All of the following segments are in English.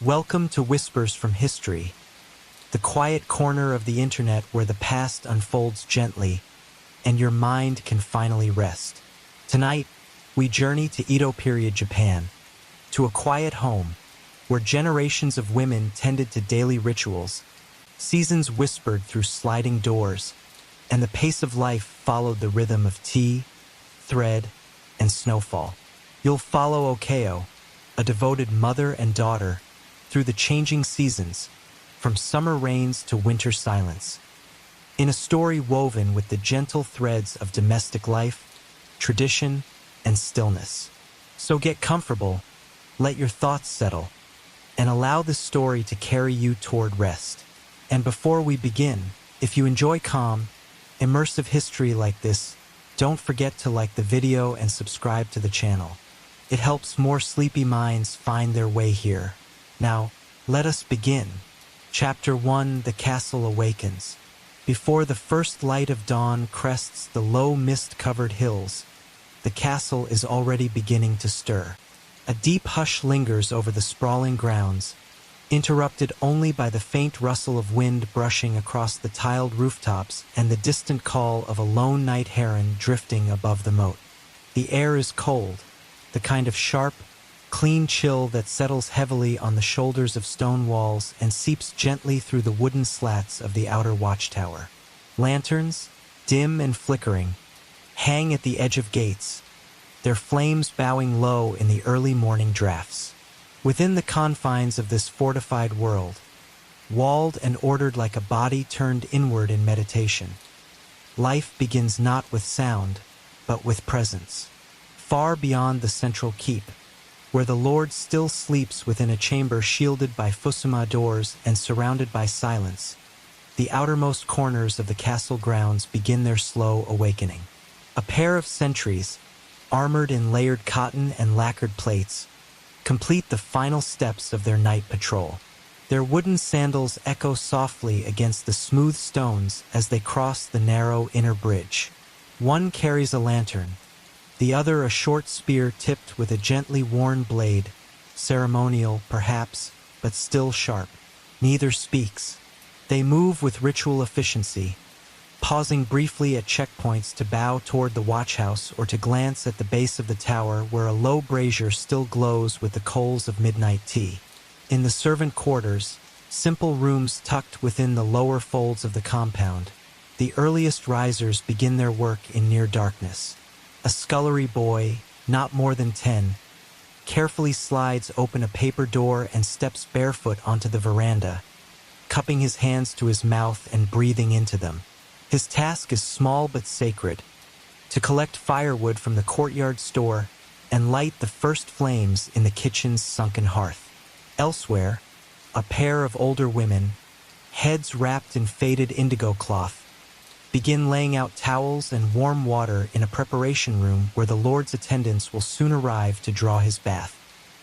Welcome to Whispers from History, the quiet corner of the internet where the past unfolds gently and your mind can finally rest. Tonight, we journey to Edo-period Japan, to a quiet home where generations of women tended to daily rituals, seasons whispered through sliding doors, and the pace of life followed the rhythm of tea, thread, and snowfall. You'll follow Okayo, a devoted mother and daughter, through the changing seasons, from summer rains to winter silence, in a story woven with the gentle threads of domestic life, tradition, and stillness. So get comfortable, let your thoughts settle, and allow this story to carry you toward rest. And before we begin, if you enjoy calm, immersive history like this, don't forget to like the video and subscribe to the channel. It helps more sleepy minds find their way here. Now, let us begin. Chapter 1: The Castle Awakens. Before the first light of dawn crests the low mist-covered hills, the castle is already beginning to stir. A deep hush lingers over the sprawling grounds, interrupted only by the faint rustle of wind brushing across the tiled rooftops and the distant call of a lone night heron drifting above the moat. The air is cold, the kind of sharp, clean chill that settles heavily on the shoulders of stone walls and seeps gently through the wooden slats of the outer watchtower. Lanterns, dim and flickering, hang at the edge of gates, their flames bowing low in the early morning drafts. Within the confines of this fortified world, walled and ordered like a body turned inward in meditation, life begins not with sound, but with presence. Far beyond the central keep, where the Lord still sleeps within a chamber shielded by fusuma doors and surrounded by silence, the outermost corners of the castle grounds begin their slow awakening. A pair of sentries, armored in layered cotton and lacquered plates, complete the final steps of their night patrol. Their wooden sandals echo softly against the smooth stones as they cross the narrow inner bridge. One carries a lantern, the other a short spear tipped with a gently worn blade, ceremonial perhaps, but still sharp. Neither speaks. They move with ritual efficiency, pausing briefly at checkpoints to bow toward the watchhouse or to glance at the base of the tower where a low brazier still glows with the coals of midnight tea. In the servant quarters, simple rooms tucked within the lower folds of the compound, the earliest risers begin their work in near darkness. A scullery boy, not more than 10, carefully slides open a paper door and steps barefoot onto the veranda, cupping his hands to his mouth and breathing into them. His task is small but sacred: to collect firewood from the courtyard store and light the first flames in the kitchen's sunken hearth. Elsewhere, a pair of older women, heads wrapped in faded indigo cloth, begin laying out towels and warm water in a preparation room where the Lord's attendants will soon arrive to draw his bath.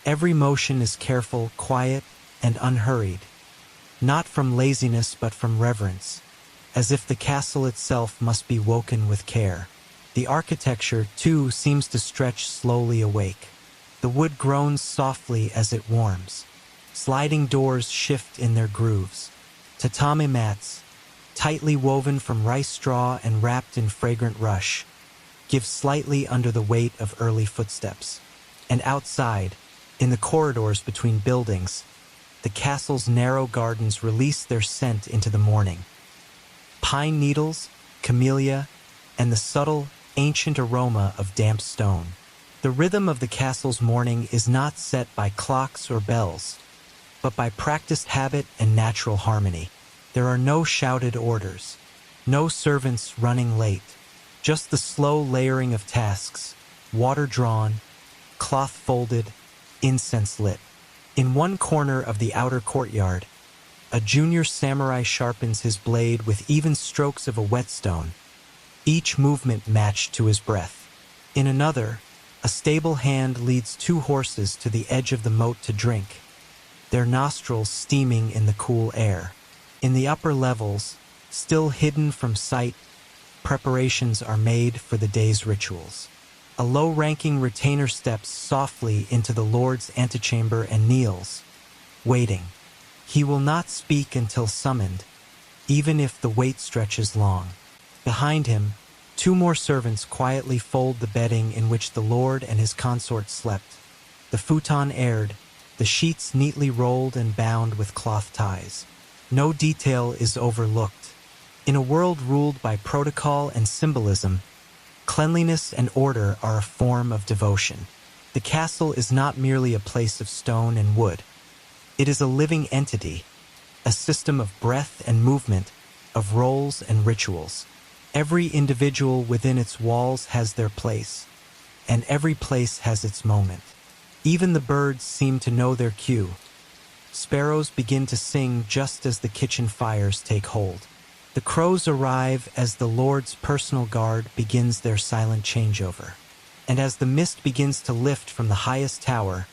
Every motion is careful, quiet, and unhurried, not from laziness but from reverence, as if the castle itself must be woken with care. The architecture, too, seems to stretch slowly awake. The wood groans softly as it warms. Sliding doors shift in their grooves. Tatami mats, tightly woven from rice straw and wrapped in fragrant rush, give slightly under the weight of early footsteps. And outside, in the corridors between buildings, the castle's narrow gardens release their scent into the morning. Pine needles, camellia, and the subtle, ancient aroma of damp stone. The rhythm of the castle's morning is not set by clocks or bells, but by practiced habit and natural harmony. There are no shouted orders, no servants running late, just the slow layering of tasks, water drawn, cloth folded, incense lit. In one corner of the outer courtyard, a junior samurai sharpens his blade with even strokes of a whetstone, each movement matched to his breath. In another, a stable hand leads 2 horses to the edge of the moat to drink, their nostrils steaming in the cool air. In the upper levels, still hidden from sight, preparations are made for the day's rituals. A low-ranking retainer steps softly into the Lord's antechamber and kneels, waiting. He will not speak until summoned, even if the wait stretches long. Behind him, two more servants quietly fold the bedding in which the lord and his consort slept. The futon aired, the sheets neatly rolled and bound with cloth ties. No detail is overlooked. In a world ruled by protocol and symbolism, cleanliness and order are a form of devotion. The castle is not merely a place of stone and wood. It is a living entity, a system of breath and movement, of roles and rituals. Every individual within its walls has their place, and every place has its moment. Even the birds seem to know their cue. Sparrows begin to sing just as the kitchen fires take hold. The crows arrive as the Lord's personal guard begins their silent changeover. And as the mist begins to lift from the highest tower,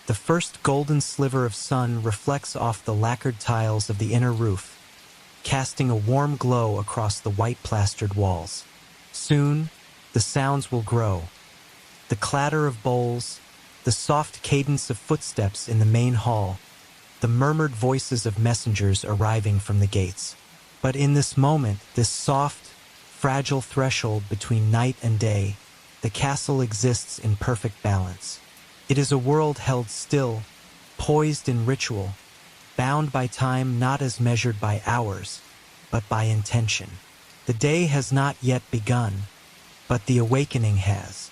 the first golden sliver of sun reflects off the lacquered tiles of the inner roof, casting a warm glow across the white-plastered walls. Soon, the sounds will grow. The clatter of bowls, the soft cadence of footsteps in the main hall, the murmured voices of messengers arriving from the gates. But in this moment, this soft, fragile threshold between night and day, the castle exists in perfect balance. It is a world held still, poised in ritual, bound by time not as measured by hours, but by intention. The day has not yet begun, but the awakening has.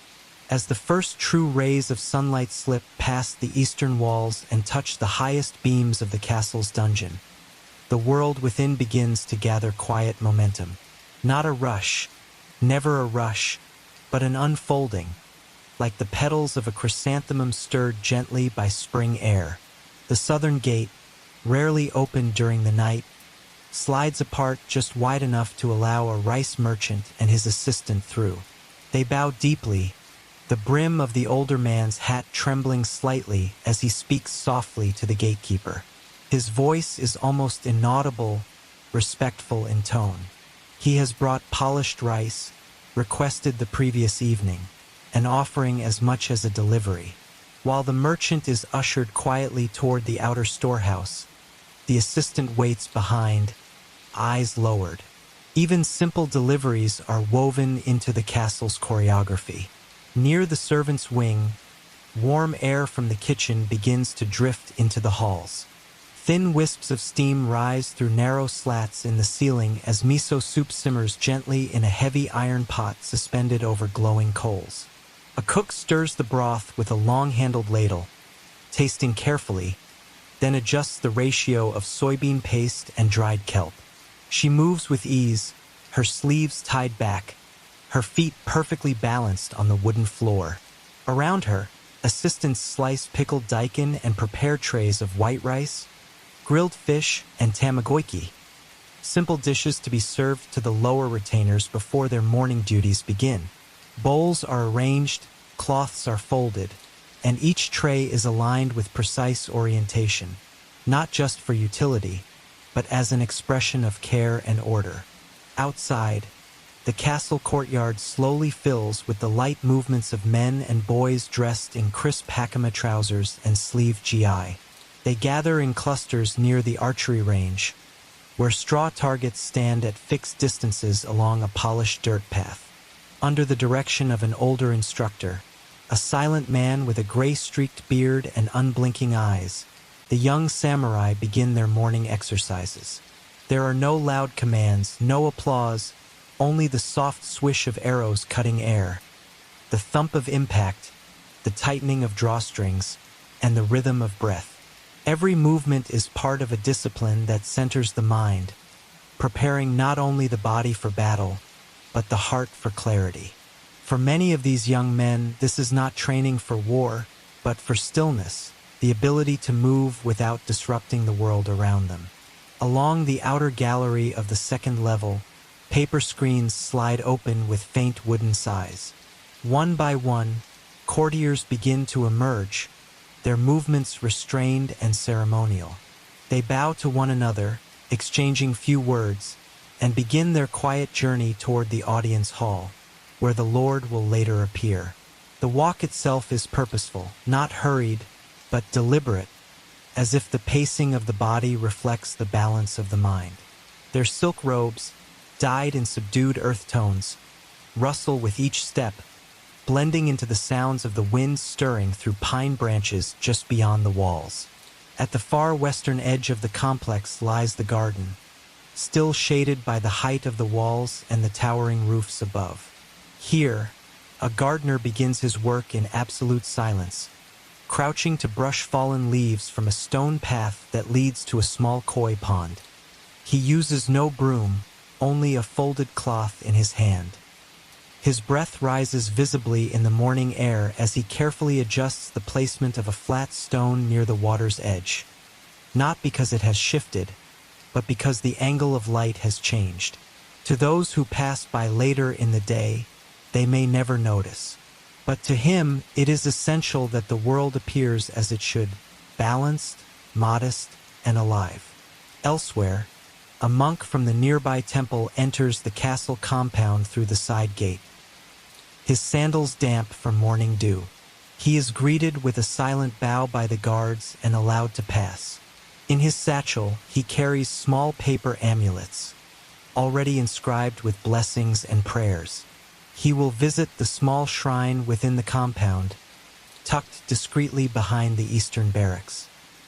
As the first true rays of sunlight slip past the eastern walls and touch the highest beams of the castle's dungeon, the world within begins to gather quiet momentum. Not a rush, never a rush, but an unfolding, like the petals of a chrysanthemum stirred gently by spring air. The southern gate, rarely opened during the night, slides apart just wide enough to allow a rice merchant and his assistant through. They bow deeply, the brim of the older man's hat trembling slightly as he speaks softly to the gatekeeper. His voice is almost inaudible, respectful in tone. He has brought polished rice, requested the previous evening, and offering as much as a delivery. While the merchant is ushered quietly toward the outer storehouse, the assistant waits behind, eyes lowered. Even simple deliveries are woven into the castle's choreography. Near the servants' wing, warm air from the kitchen begins to drift into the halls. Thin wisps of steam rise through narrow slats in the ceiling as miso soup simmers gently in a heavy iron pot suspended over glowing coals. A cook stirs the broth with a long-handled ladle, tasting carefully, then adjusts the ratio of soybean paste and dried kelp. She moves with ease, her sleeves tied back, her feet perfectly balanced on the wooden floor. Around her, assistants slice pickled daikon and prepare trays of white rice, grilled fish, and tamagoyaki, simple dishes to be served to the lower retainers before their morning duties begin. Bowls are arranged, cloths are folded, and each tray is aligned with precise orientation, not just for utility, but as an expression of care and order. Outside, the castle courtyard slowly fills with the light movements of men and boys dressed in crisp hakama trousers and sleeved gi. They gather in clusters near the archery range, where straw targets stand at fixed distances along a polished dirt path. Under the direction of an older instructor, a silent man with a gray-streaked beard and unblinking eyes, the young samurai begin their morning exercises. There are no loud commands, no applause, only the soft swish of arrows cutting air, the thump of impact, the tightening of drawstrings, and the rhythm of breath. Every movement is part of a discipline that centers the mind, preparing not only the body for battle, but the heart for clarity. For many of these young men, this is not training for war, but for stillness, the ability to move without disrupting the world around them. Along the outer gallery of the second level, paper screens slide open with faint wooden sighs. One by one, courtiers begin to emerge, their movements restrained and ceremonial. They bow to one another, exchanging few words, and begin their quiet journey toward the audience hall, where the Lord will later appear. The walk itself is purposeful, not hurried, but deliberate, as if the pacing of the body reflects the balance of the mind. Their silk robes, dyed in subdued earth tones, rustle with each step, blending into the sounds of the wind stirring through pine branches just beyond the walls. At the far western edge of the complex lies the garden, still shaded by the height of the walls and the towering roofs above. Here, a gardener begins his work in absolute silence, crouching to brush fallen leaves from a stone path that leads to a small koi pond. He uses no broom, only a folded cloth in his hand. His breath rises visibly in the morning air as he carefully adjusts the placement of a flat stone near the water's edge. Not because it has shifted, but because the angle of light has changed. To those who pass by later in the day, they may never notice. But to him, it is essential that the world appears as it should, balanced, modest, and alive. Elsewhere, a monk from the nearby temple enters the castle compound through the side gate. His sandals damp from morning dew. He is greeted with a silent bow by the guards and allowed to pass. In his satchel, he carries small paper amulets, already inscribed with blessings and prayers. He will visit the small shrine within the compound, tucked discreetly behind the eastern barracks.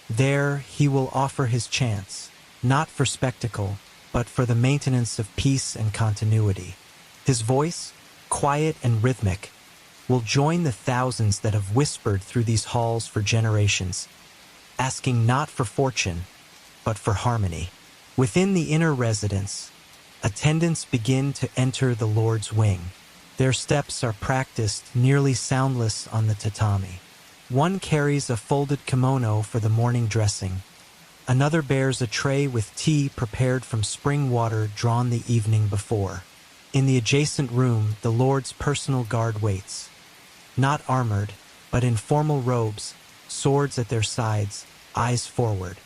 There, he will offer his chants, not for spectacle, but for the maintenance of peace and continuity. His voice, quiet and rhythmic, will join the thousands that have whispered through these halls for generations, asking not for fortune, but for harmony. Within the inner residence, attendants begin to enter the Lord's wing. Their steps are practiced nearly soundless on the tatami. One carries a folded kimono for the morning dressing. Another bears a tray with tea prepared from spring water drawn the evening before. In the adjacent room, the Lord's personal guard waits. Not armored, but in formal robes, swords at their sides, eyes forward.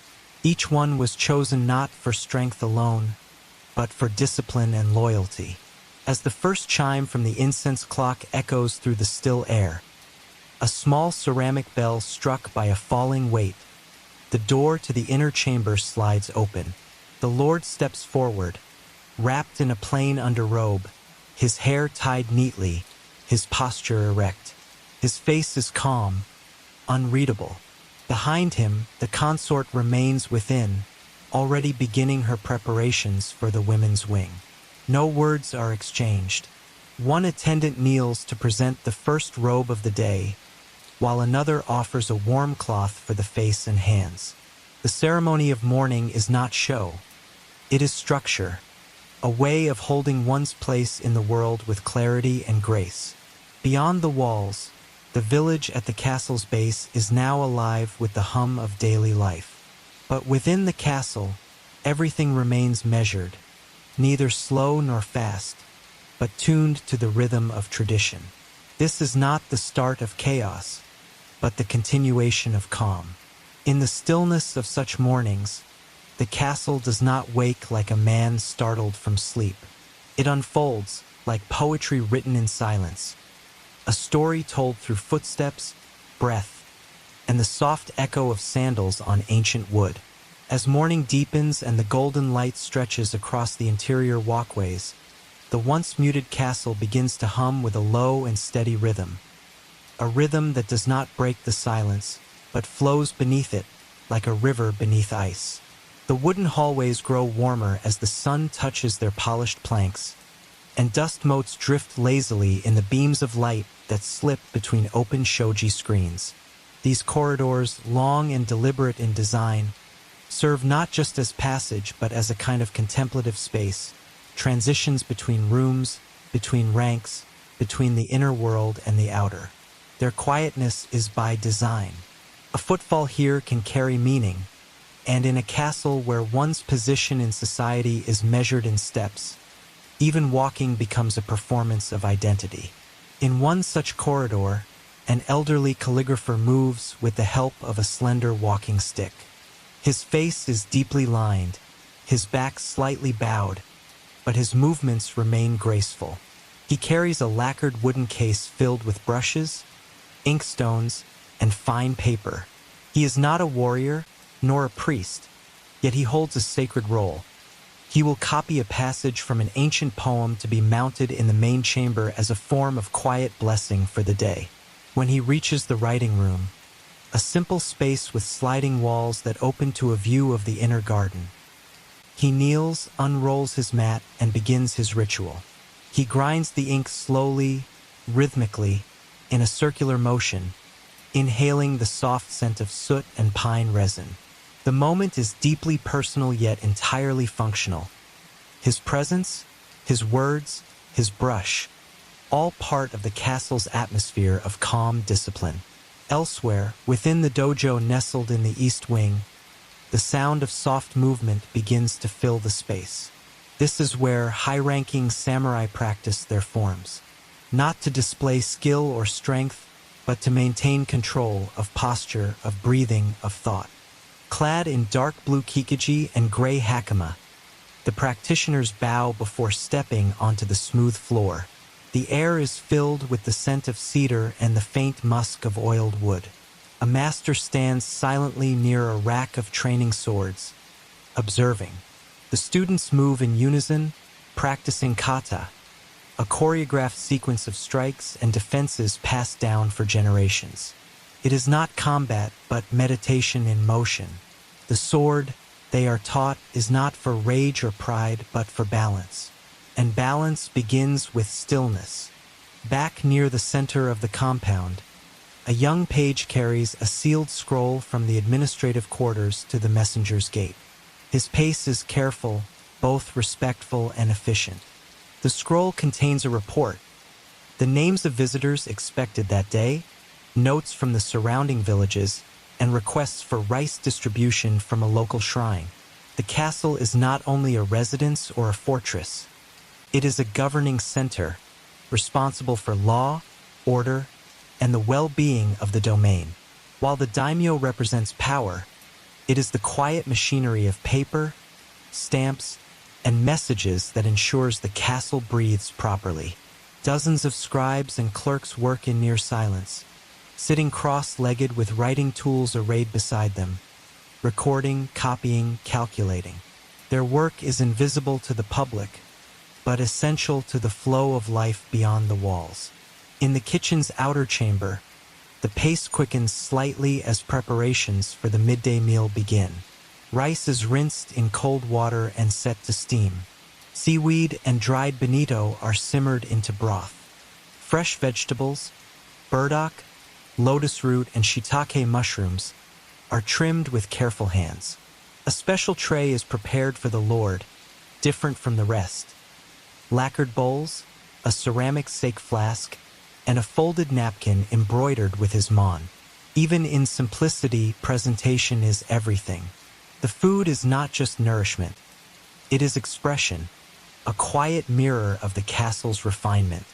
Each one was chosen not for strength alone, but for discipline and loyalty. As the first chime from the incense clock echoes through the still air, a small ceramic bell struck by a falling weight, the door to the inner chamber slides open. The Lord steps forward, wrapped in a plain underrobe, his hair tied neatly, his posture erect. His face is calm, unreadable. Behind him, the consort remains within, already beginning her preparations for the women's wing. No words are exchanged. One attendant kneels to present the first robe of the day, while another offers a warm cloth for the face and hands. The ceremony of mourning is not show. It is structure, a way of holding one's place in the world with clarity and grace. Beyond the walls, the village at the castle's base is now alive with the hum of daily life. But within the castle, everything remains measured, neither slow nor fast, but tuned to the rhythm of tradition. This is not the start of chaos, but the continuation of calm. In the stillness of such mornings, the castle does not wake like a man startled from sleep. It unfolds like poetry written in silence, a story told through footsteps, breath, and the soft echo of sandals on ancient wood. As morning deepens and the golden light stretches across the interior walkways, the once muted castle begins to hum with a low and steady rhythm, a rhythm that does not break the silence, but flows beneath it like a river beneath ice. The wooden hallways grow warmer as the sun touches their polished planks, and dust motes drift lazily in the beams of light that slip between open shoji screens. These corridors, long and deliberate in design, serve not just as passage but as a kind of contemplative space, transitions between rooms, between ranks, between the inner world and the outer. Their quietness is by design. A footfall here can carry meaning, and in a castle where one's position in society is measured in steps, even walking becomes a performance of identity. In one such corridor, an elderly calligrapher moves with the help of a slender walking stick. His face is deeply lined, his back slightly bowed, but his movements remain graceful. He carries a lacquered wooden case filled with brushes, inkstones, and fine paper. He is not a warrior, nor a priest, yet he holds a sacred role. He will copy a passage from an ancient poem to be mounted in the main chamber as a form of quiet blessing for the day. When he reaches the writing room, a simple space with sliding walls that open to a view of the inner garden, he kneels, unrolls his mat, and begins his ritual. He grinds the ink slowly, rhythmically, in a circular motion, inhaling the soft scent of soot and pine resin. The moment is deeply personal yet entirely functional. His presence, his words, his brush, all part of the castle's atmosphere of calm discipline. Elsewhere, within the dojo nestled in the east wing, the sound of soft movement begins to fill the space. This is where high-ranking samurai practice their forms, not to display skill or strength, but to maintain control of posture, of breathing, of thought. Clad in dark blue kikuji and gray hakama, the practitioners bow before stepping onto the smooth floor. The air is filled with the scent of cedar and the faint musk of oiled wood. A master stands silently near a rack of training swords, observing. The students move in unison, practicing kata, a choreographed sequence of strikes and defenses passed down for generations. It is not combat, but meditation in motion. The sword, they are taught, is not for rage or pride, but for balance. And balance begins with stillness. Back near the center of the compound, a young page carries a sealed scroll from the administrative quarters to the messenger's gate. His pace is careful, both respectful and efficient. The scroll contains a report, the names of visitors expected that day, notes from the surrounding villages, and requests for rice distribution from a local shrine. The castle is not only a residence or a fortress. It is a governing center, responsible for law, order, and the well-being of the domain. While the daimyo represents power, it is the quiet machinery of paper, stamps, and messages that ensures the castle breathes properly. Dozens of scribes and clerks work in near silence, sitting cross-legged with writing tools arrayed beside them, recording, copying, calculating. Their work is invisible to the public, but essential to the flow of life beyond the walls. In the kitchen's outer chamber, the pace quickens slightly as preparations for the midday meal begin. Rice is rinsed in cold water and set to steam. Seaweed and dried bonito are simmered into broth. Fresh vegetables, burdock, lotus root, and shiitake mushrooms are trimmed with careful hands. A special tray is prepared for the Lord, different from the rest. Lacquered bowls, a ceramic sake flask, and a folded napkin embroidered with his mon. Even in simplicity, presentation is everything. The food is not just nourishment. It is expression, a quiet mirror of the castle's refinement.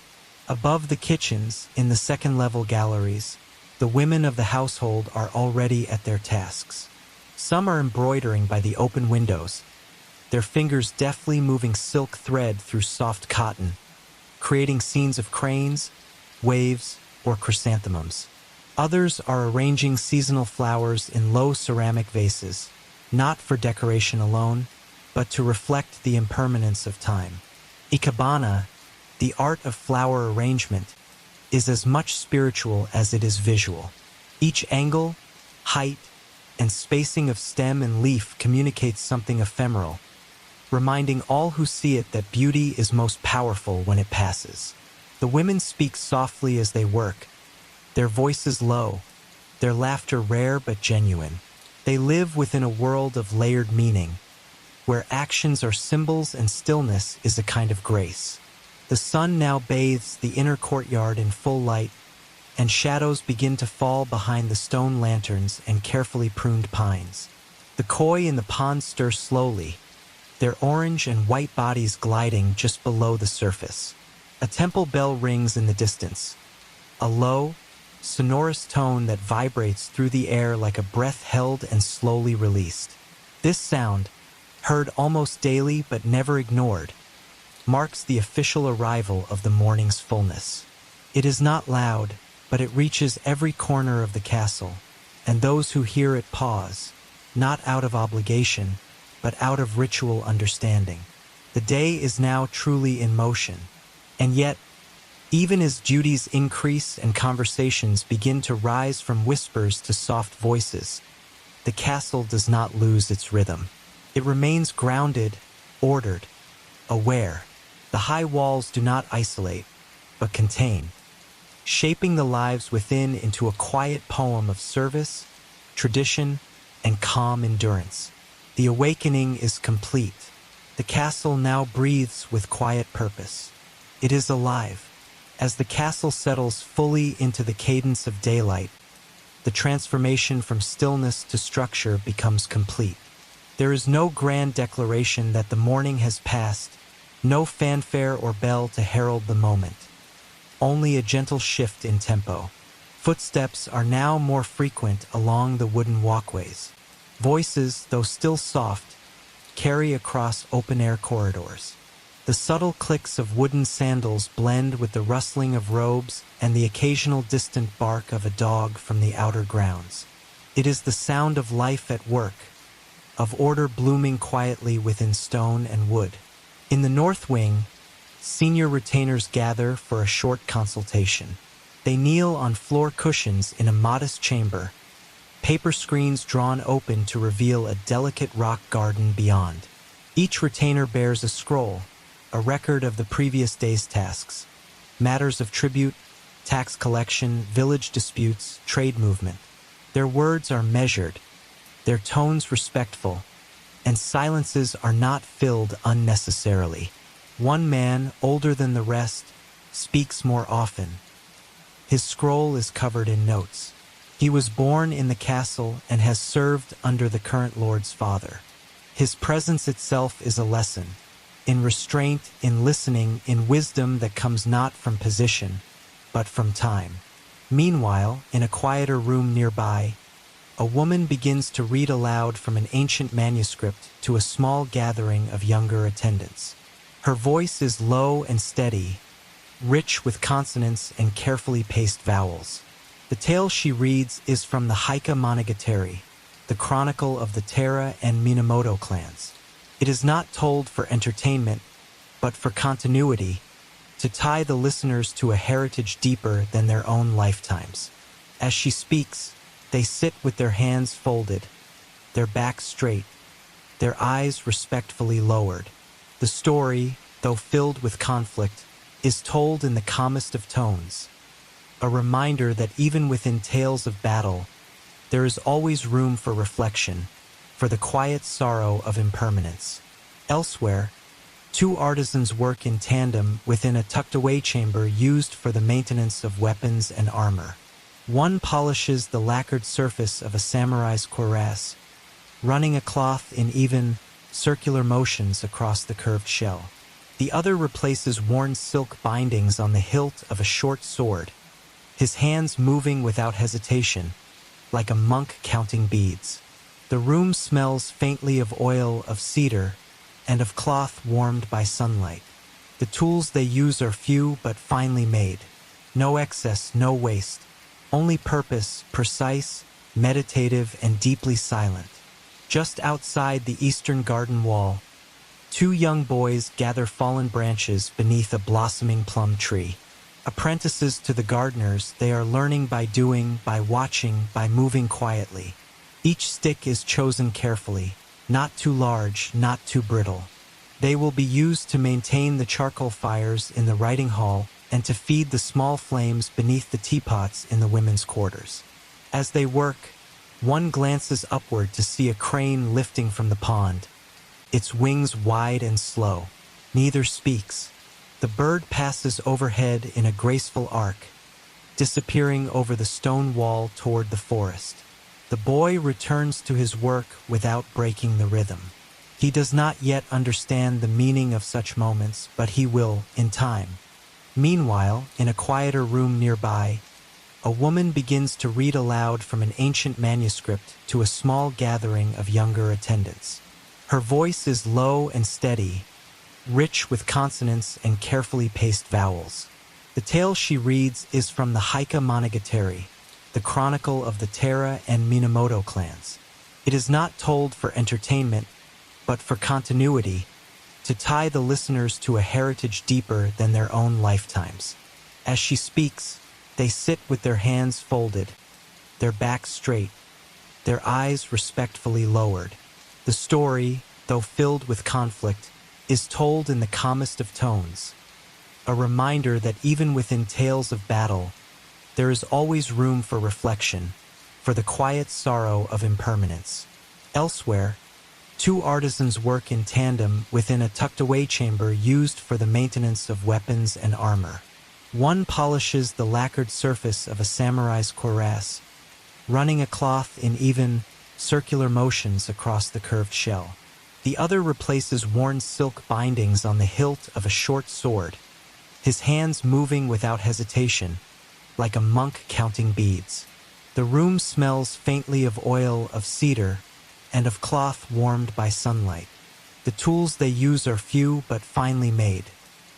Above the kitchens, in the second-level galleries, the women of the household are already at their tasks. Some are embroidering by the open windows, their fingers deftly moving silk thread through soft cotton, creating scenes of cranes, waves, or chrysanthemums. Others are arranging seasonal flowers in low ceramic vases, not for decoration alone, but to reflect the impermanence of time. Ikebana, the art of flower arrangement, is as much spiritual as it is visual. Each angle, height, and spacing of stem and leaf communicates something ephemeral, reminding all who see it that beauty is most powerful when it passes. The women speak softly as they work, their voices low, their laughter rare but genuine. They live within a world of layered meaning, where actions are symbols and stillness is a kind of grace. The sun now bathes the inner courtyard in full light, and shadows begin to fall behind the stone lanterns and carefully pruned pines. The koi in the pond stir slowly, their orange and white bodies gliding just below the surface. A temple bell rings in the distance, a low, sonorous tone that vibrates through the air like a breath held and slowly released. This sound, heard almost daily but never ignored, marks the official arrival of the morning's fullness. It is not loud, but it reaches every corner of the castle, and those who hear it pause, not out of obligation, but out of ritual understanding. The day is now truly in motion, and yet, even as duties increase and conversations begin to rise from whispers to soft voices, the castle does not lose its rhythm. It remains grounded, ordered, aware. The high walls do not isolate, but contain, shaping the lives within into a quiet poem of service, tradition, and calm endurance. The awakening is complete. The castle now breathes with quiet purpose. It is alive. As the castle settles fully into the cadence of daylight, the transformation from stillness to structure becomes complete. There is no grand declaration that the morning has passed, no fanfare or bell to herald the moment. Only a gentle shift in tempo. Footsteps are now more frequent along the wooden walkways. Voices, though still soft, carry across open-air corridors. The subtle clicks of wooden sandals blend with the rustling of robes and the occasional distant bark of a dog from the outer grounds. It is the sound of life at work, of order blooming quietly within stone and wood. In the north wing, senior retainers gather for a short consultation. They kneel on floor cushions in a modest chamber, paper screens drawn open to reveal a delicate rock garden beyond. Each retainer bears a scroll, a record of the previous day's tasks, matters of tribute, tax collection, village disputes, trade movement. Their words are measured, their tones respectful, and silences are not filled unnecessarily. One man, older than the rest, speaks more often. His scroll is covered in notes. He was born in the castle and has served under the current lord's father. His presence itself is a lesson, in restraint, in listening, in wisdom that comes not from position, but from time. Meanwhile, in a quieter room nearby, a woman begins to read aloud from an ancient manuscript to a small gathering of younger attendants. Her voice is low and steady, rich with consonants and carefully paced vowels. The tale she reads is from the Heike Monogatari, the chronicle of the Tara and Minamoto clans. It is not told for entertainment, but for continuity, to tie the listeners to a heritage deeper than their own lifetimes. As she speaks, they sit with their hands folded, their backs straight, their eyes respectfully lowered. The story, though filled with conflict, is told in the calmest of tones, a reminder that even within tales of battle, there is always room for reflection, for the quiet sorrow of impermanence. Elsewhere, two artisans work in tandem within a tucked-away chamber used for the maintenance of weapons and armor. One polishes the lacquered surface of a samurai's cuirass, running a cloth in even, circular motions across the curved shell. The other replaces worn silk bindings on the hilt of a short sword, his hands moving without hesitation, like a monk counting beads. The room smells faintly of oil, of cedar, and of cloth warmed by sunlight. The tools they use are few but finely made. No excess, no waste. Only purpose, precise, meditative, and deeply silent. Just outside the eastern garden wall, two young boys gather fallen branches beneath a blossoming plum tree. Apprentices to the gardeners, they are learning by doing, by watching, by moving quietly. Each stick is chosen carefully, not too large, not too brittle. They will be used to maintain the charcoal fires in the writing hall and to feed the small flames beneath the teapots in the women's quarters. As they work, one glances upward to see a crane lifting from the pond, its wings wide and slow. Neither speaks. The bird passes overhead in a graceful arc, disappearing over the stone wall toward the forest. The boy returns to his work without breaking the rhythm. He does not yet understand the meaning of such moments, but he will, in time. Meanwhile, in a quieter room nearby, a woman begins to read aloud from an ancient manuscript to a small gathering of younger attendants. Her voice is low and steady, rich with consonants and carefully paced vowels. The tale she reads is from the Heike Monogatari, the chronicle of the Tara and Minamoto clans. It is not told for entertainment, but for continuity, to tie the listeners to a heritage deeper than their own lifetimes. As she speaks, they sit with their hands folded, their backs straight, their eyes respectfully lowered. The story, though filled with conflict, is told in the calmest of tones, a reminder that even within tales of battle, there is always room for reflection, for the quiet sorrow of impermanence. Elsewhere, two artisans work in tandem within a tucked-away chamber used for the maintenance of weapons and armor. One polishes the lacquered surface of a samurai's cuirass, running a cloth in even, circular motions across the curved shell. The other replaces worn silk bindings on the hilt of a short sword, his hands moving without hesitation, like a monk counting beads. The room smells faintly of oil of cedar and of cloth warmed by sunlight. The tools they use are few but finely made.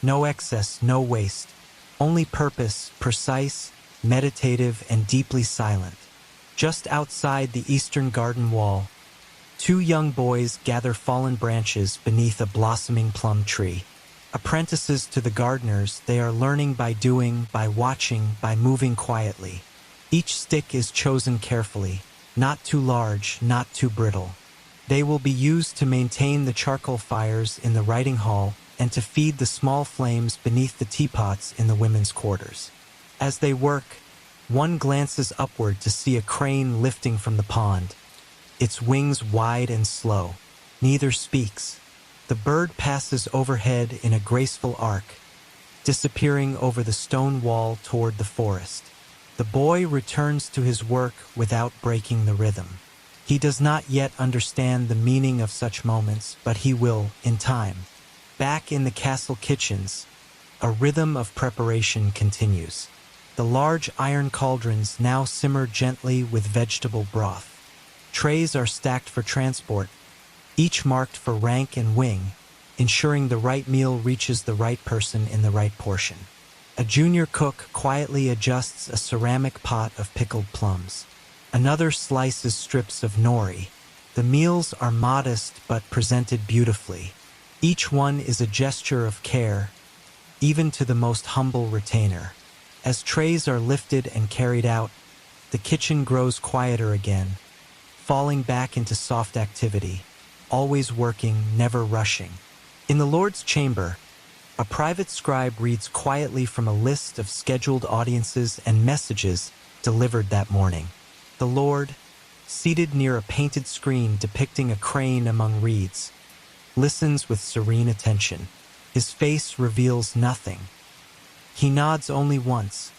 No excess, no waste. Only purpose, precise, meditative, and deeply silent. Just outside the eastern garden wall, two young boys gather fallen branches beneath a blossoming plum tree. Apprentices to the gardeners, they are learning by doing, by watching, by moving quietly. Each stick is chosen carefully, not too large, not too brittle. They will be used to maintain the charcoal fires in the writing hall and to feed the small flames beneath the teapots in the women's quarters. As they work, one glances upward to see a crane lifting from the pond, its wings wide and slow. Neither speaks. The bird passes overhead in a graceful arc, disappearing over the stone wall toward the forest. The boy returns to his work without breaking the rhythm. He does not yet understand the meaning of such moments, but he will, in time. Back in the castle kitchens, a rhythm of preparation continues. The large iron cauldrons now simmer gently with vegetable broth. Trays are stacked for transport, each marked for rank and wing, ensuring the right meal reaches the right person in the right portion. A junior cook quietly adjusts a ceramic pot of pickled plums. Another slices strips of nori. The meals are modest but presented beautifully. Each one is a gesture of care, even to the most humble retainer. As trays are lifted and carried out, the kitchen grows quieter again, falling back into soft activity, always working, never rushing. In the Lord's chamber, a private scribe reads quietly from a list of scheduled audiences and messages delivered that morning. The Lord, seated near a painted screen depicting a crane among reeds, listens with serene attention. His face reveals nothing. He nods only once,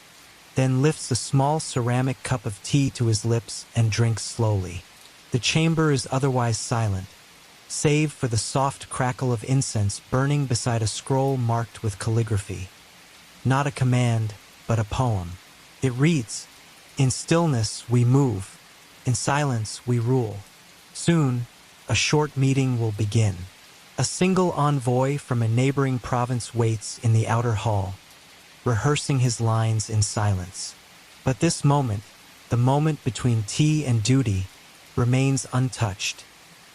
then lifts a small ceramic cup of tea to his lips and drinks slowly. The chamber is otherwise silent, save for the soft crackle of incense burning beside a scroll marked with calligraphy. Not a command, but a poem. It reads, "In stillness we move, in silence we rule." Soon, a short meeting will begin. A single envoy from a neighboring province waits in the outer hall, rehearsing his lines in silence. But this moment, the moment between tea and duty, remains untouched.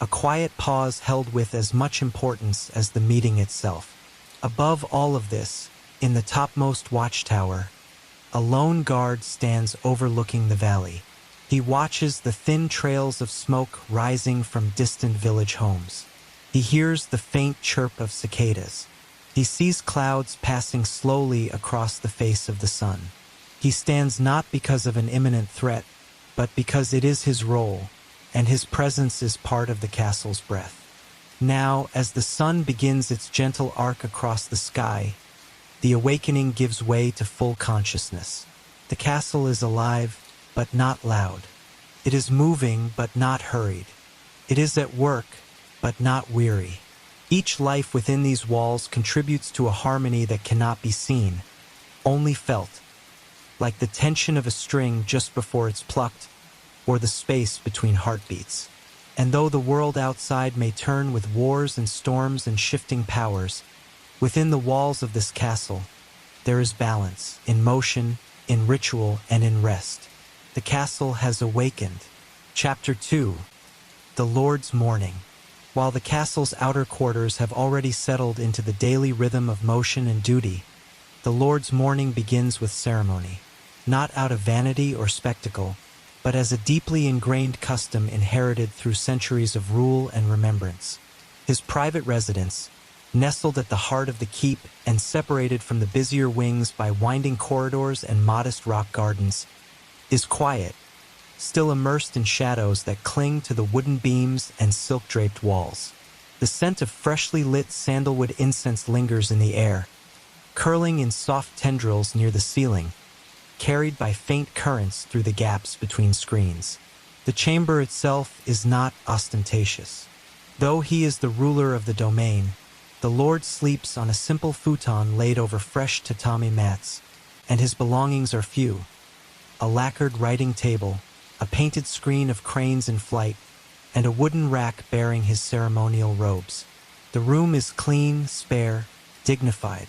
A quiet pause held with as much importance as the meeting itself. Above all of this, in the topmost watchtower, a lone guard stands overlooking the valley. He watches the thin trails of smoke rising from distant village homes. He hears the faint chirp of cicadas. He sees clouds passing slowly across the face of the sun. He stands not because of an imminent threat, but because it is his role, and his presence is part of the castle's breath. Now, as the sun begins its gentle arc across the sky, the awakening gives way to full consciousness. The castle is alive, but not loud. It is moving, but not hurried. It is at work, but not weary. Each life within these walls contributes to a harmony that cannot be seen, only felt, like the tension of a string just before it's plucked, or the space between heartbeats. And though the world outside may turn with wars and storms and shifting powers, within the walls of this castle, there is balance, in motion, in ritual, and in rest. The castle has awakened. Chapter 2. the Lord's morning. While the castle's outer quarters have already settled into the daily rhythm of motion and duty, the Lord's morning begins with ceremony, not out of vanity or spectacle, but as a deeply ingrained custom inherited through centuries of rule and remembrance. His private residence, nestled at the heart of the keep and separated from the busier wings by winding corridors and modest rock gardens, is quiet, still immersed in shadows that cling to the wooden beams and silk-draped walls. The scent of freshly lit sandalwood incense lingers in the air, curling in soft tendrils near the ceiling, carried by faint currents through the gaps between screens. The chamber itself is not ostentatious. Though he is the ruler of the domain, the Lord sleeps on a simple futon laid over fresh tatami mats, and his belongings are few: a lacquered writing table, a painted screen of cranes in flight, and a wooden rack bearing his ceremonial robes. The room is clean, spare, dignified.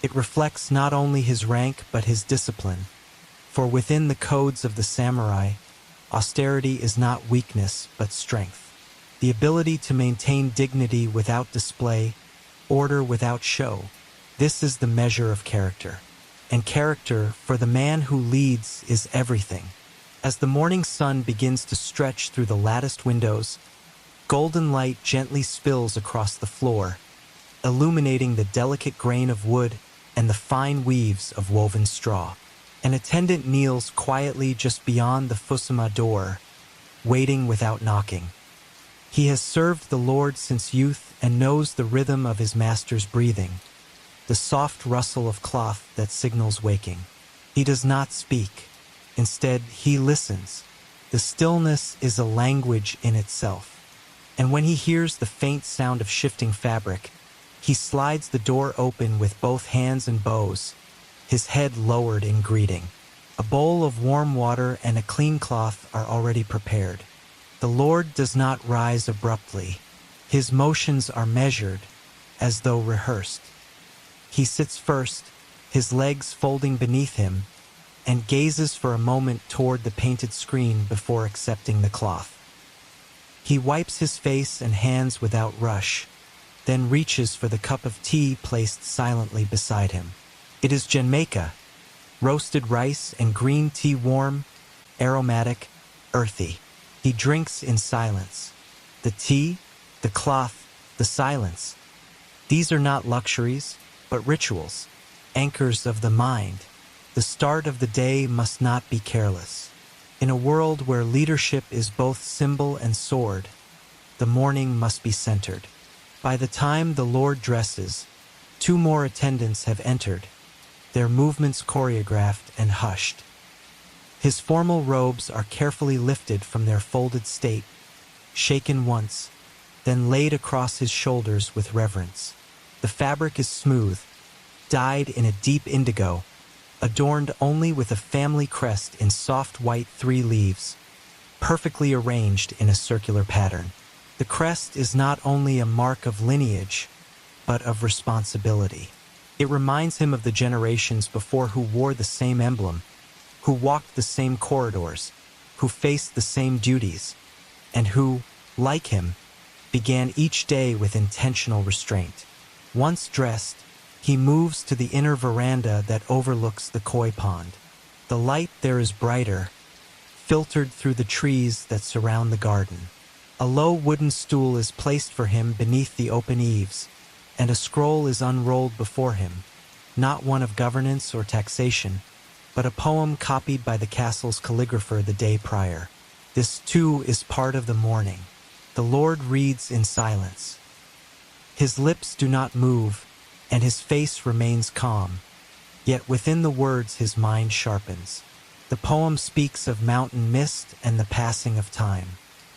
It reflects not only his rank but his discipline, for within the codes of the samurai, austerity is not weakness but strength. The ability to maintain dignity without display, order without show, this is the measure of character. And character, for the man who leads, is everything. As the morning sun begins to stretch through the latticed windows, golden light gently spills across the floor, illuminating the delicate grain of wood and the fine weaves of woven straw. An attendant kneels quietly just beyond the fusuma door, waiting without knocking. He has served the Lord since youth and knows the rhythm of his master's breathing, the soft rustle of cloth that signals waking. He does not speak. Instead, he listens. The stillness is a language in itself. And when he hears the faint sound of shifting fabric, he slides the door open with both hands and bows, his head lowered in greeting. A bowl of warm water and a clean cloth are already prepared. The Lord does not rise abruptly. His motions are measured, as though rehearsed. He sits first, his legs folding beneath him, and gazes for a moment toward the painted screen before accepting the cloth. He wipes his face and hands without rush, then reaches for the cup of tea placed silently beside him. It is genmeika, roasted rice and green tea, warm, aromatic, earthy. He drinks in silence. The tea, the cloth, the silence. These are not luxuries, but rituals, anchors of the mind. The start of the day must not be careless. In a world where leadership is both symbol and sword, the morning must be centered. By the time the Lord dresses, 2 more attendants have entered, their movements choreographed and hushed. His formal robes are carefully lifted from their folded state, shaken once, then laid across his shoulders with reverence. The fabric is smooth, dyed in a deep indigo, adorned only with a family crest in soft white 3 leaves, perfectly arranged in a circular pattern. The crest is not only a mark of lineage, but of responsibility. It reminds him of the generations before who wore the same emblem, who walked the same corridors, who faced the same duties, and who, like him, began each day with intentional restraint. Once dressed, he moves to the inner veranda that overlooks the koi pond. The light there is brighter, filtered through the trees that surround the garden. A low wooden stool is placed for him beneath the open eaves, and a scroll is unrolled before him, not one of governance or taxation, but a poem copied by the castle's calligrapher the day prior. This, too, is part of the morning. The Lord reads in silence. His lips do not move, and his face remains calm, yet within the words his mind sharpens. The poem speaks of mountain mist and the passing of time.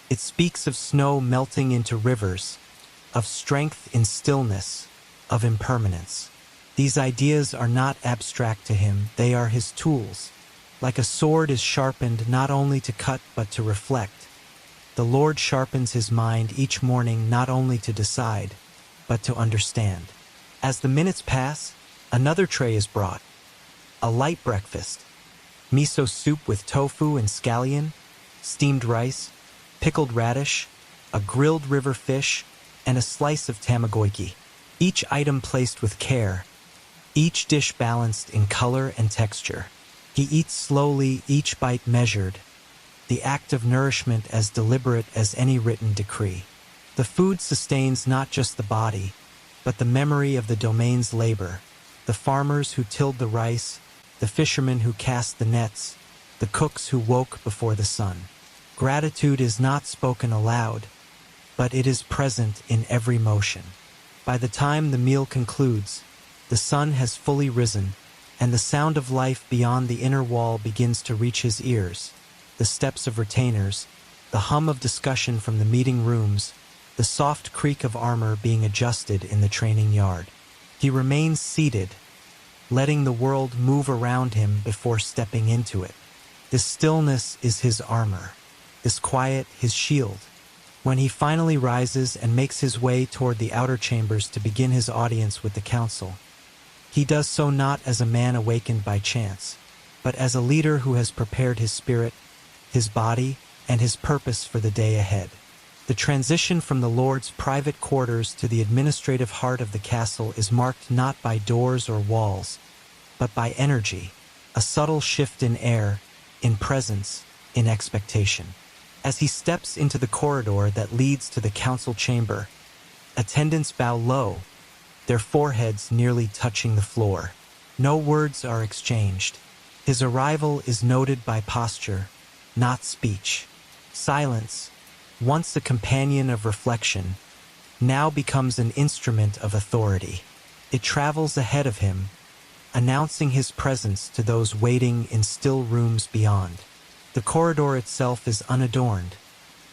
It speaks of snow melting into rivers, of strength in stillness, of impermanence. These ideas are not abstract to him, they are his tools. Like a sword is sharpened not only to cut but to reflect, the Lord sharpens his mind each morning not only to decide, but to understand. As the minutes pass, another tray is brought. A light breakfast. Miso soup with tofu and scallion, steamed rice, pickled radish, a grilled river fish, and a slice of tamagoyaki. Each item placed with care, each dish balanced in color and texture. He eats slowly, each bite measured, the act of nourishment as deliberate as any written decree. The food sustains not just the body, but the memory of the domain's labor, the farmers who tilled the rice, the fishermen who cast the nets, the cooks who woke before the sun. Gratitude is not spoken aloud, but it is present in every motion. By the time the meal concludes, the sun has fully risen, and the sound of life beyond the inner wall begins to reach his ears. The steps of retainers, the hum of discussion from the meeting rooms, the soft creak of armor being adjusted in the training yard. He remains seated, letting the world move around him before stepping into it. This stillness is his armor, this quiet his shield. When he finally rises and makes his way toward the outer chambers to begin his audience with the council, he does so not as a man awakened by chance, but as a leader who has prepared his spirit, his body, and his purpose for the day ahead. The transition from the Lord's private quarters to the administrative heart of the castle is marked not by doors or walls, but by energy, a subtle shift in air, in presence, in expectation. As he steps into the corridor that leads to the council chamber, attendants bow low, their foreheads nearly touching the floor. No words are exchanged. His arrival is noted by posture, not speech. Silence, once a companion of reflection, now becomes an instrument of authority. It travels ahead of him, announcing his presence to those waiting in still rooms beyond. The corridor itself is unadorned,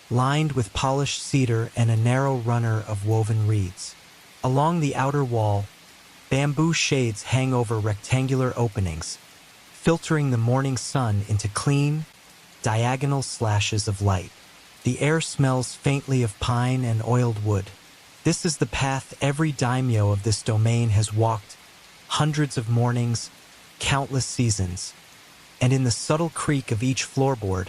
lined with polished cedar and a narrow runner of woven reeds. Along the outer wall, bamboo shades hang over rectangular openings, filtering the morning sun into clean, diagonal slashes of light. The air smells faintly of pine and oiled wood. This is the path every daimyo of this domain has walked, hundreds of mornings, countless seasons. And in the subtle creak of each floorboard,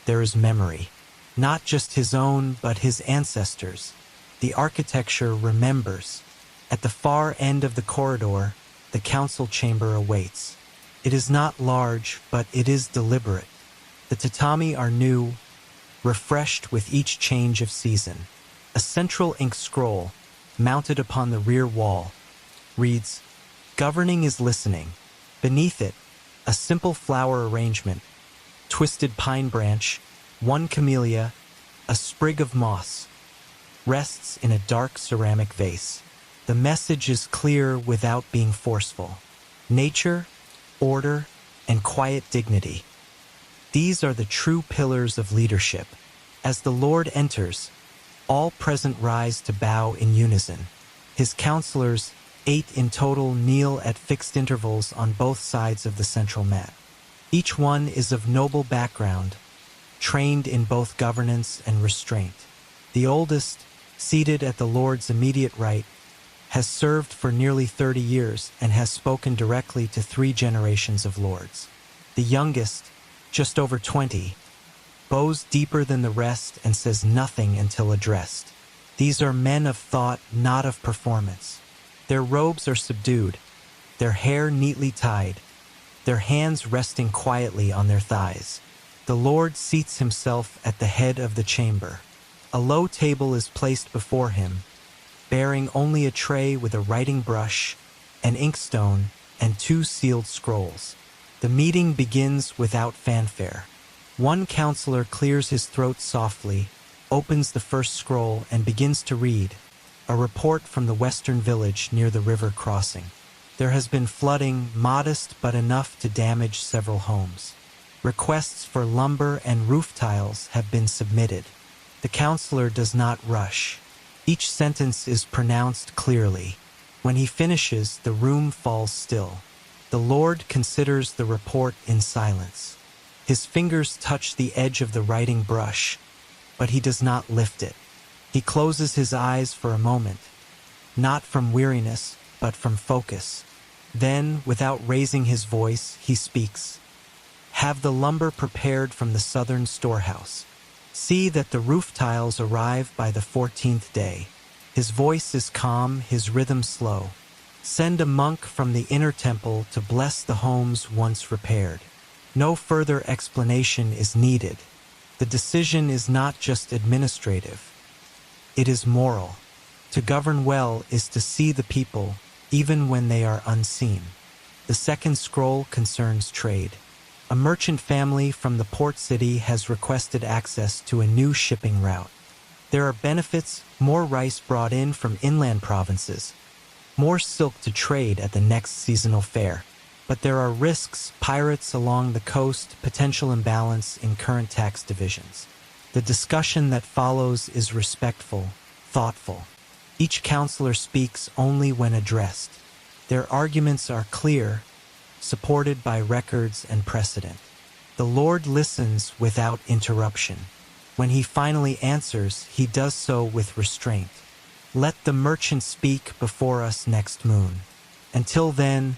there is memory. Not just his own, but his ancestors'. The architecture remembers. At the far end of the corridor, the council chamber awaits. It is not large, but it is deliberate. The tatami are new, refreshed with each change of season. A central ink scroll, mounted upon the rear wall, reads, "Governing is listening." Beneath it, a simple flower arrangement, twisted pine branch, one camellia, a sprig of moss, rests in a dark ceramic vase. The message is clear without being forceful. Nature, order, and quiet dignity. These are the true pillars of leadership. As the Lord enters, all present rise to bow in unison. His counselors, 8 in total, kneel at fixed intervals on both sides of the central mat. Each one is of noble background, trained in both governance and restraint. The oldest, seated at the Lord's immediate right, has served for nearly 30 years and has spoken directly to 3 generations of lords. The youngest, just over 20, bows deeper than the rest and says nothing until addressed. These are men of thought, not of performance. Their robes are subdued, their hair neatly tied, their hands resting quietly on their thighs. The Lord seats himself at the head of the chamber. A low table is placed before him, bearing only a tray with a writing brush, an inkstone, and 2 sealed scrolls. The meeting begins without fanfare. One counselor clears his throat softly, opens the first scroll, and begins to read, a report from the western village near the river crossing. There has been flooding, modest but enough to damage several homes. Requests for lumber and roof tiles have been submitted. The counselor does not rush. Each sentence is pronounced clearly. When he finishes, the room falls still. The Lord considers the report in silence. His fingers touch the edge of the writing brush, but he does not lift it. He closes his eyes for a moment, not from weariness, but from focus. Then, without raising his voice, he speaks. Have the lumber prepared from the southern storehouse. See that the roof tiles arrive by the 14th day. His voice is calm, his rhythm slow. Send a monk from the inner temple to bless the homes once repaired. No further explanation is needed. The decision is not just administrative. It is moral. To govern well is to see the people, even when they are unseen. The second scroll concerns trade. A merchant family from the port city has requested access to a new shipping route. There are benefits: more rice brought in from inland provinces, more silk to trade at the next seasonal fair. But there are risks: pirates along the coast, potential imbalance in current tax divisions. The discussion that follows is respectful, thoughtful. Each counselor speaks only when addressed. Their arguments are clear, supported by records and precedent. The Lord listens without interruption. When he finally answers, he does so with restraint. Let the merchant speak before us next moon. Until then,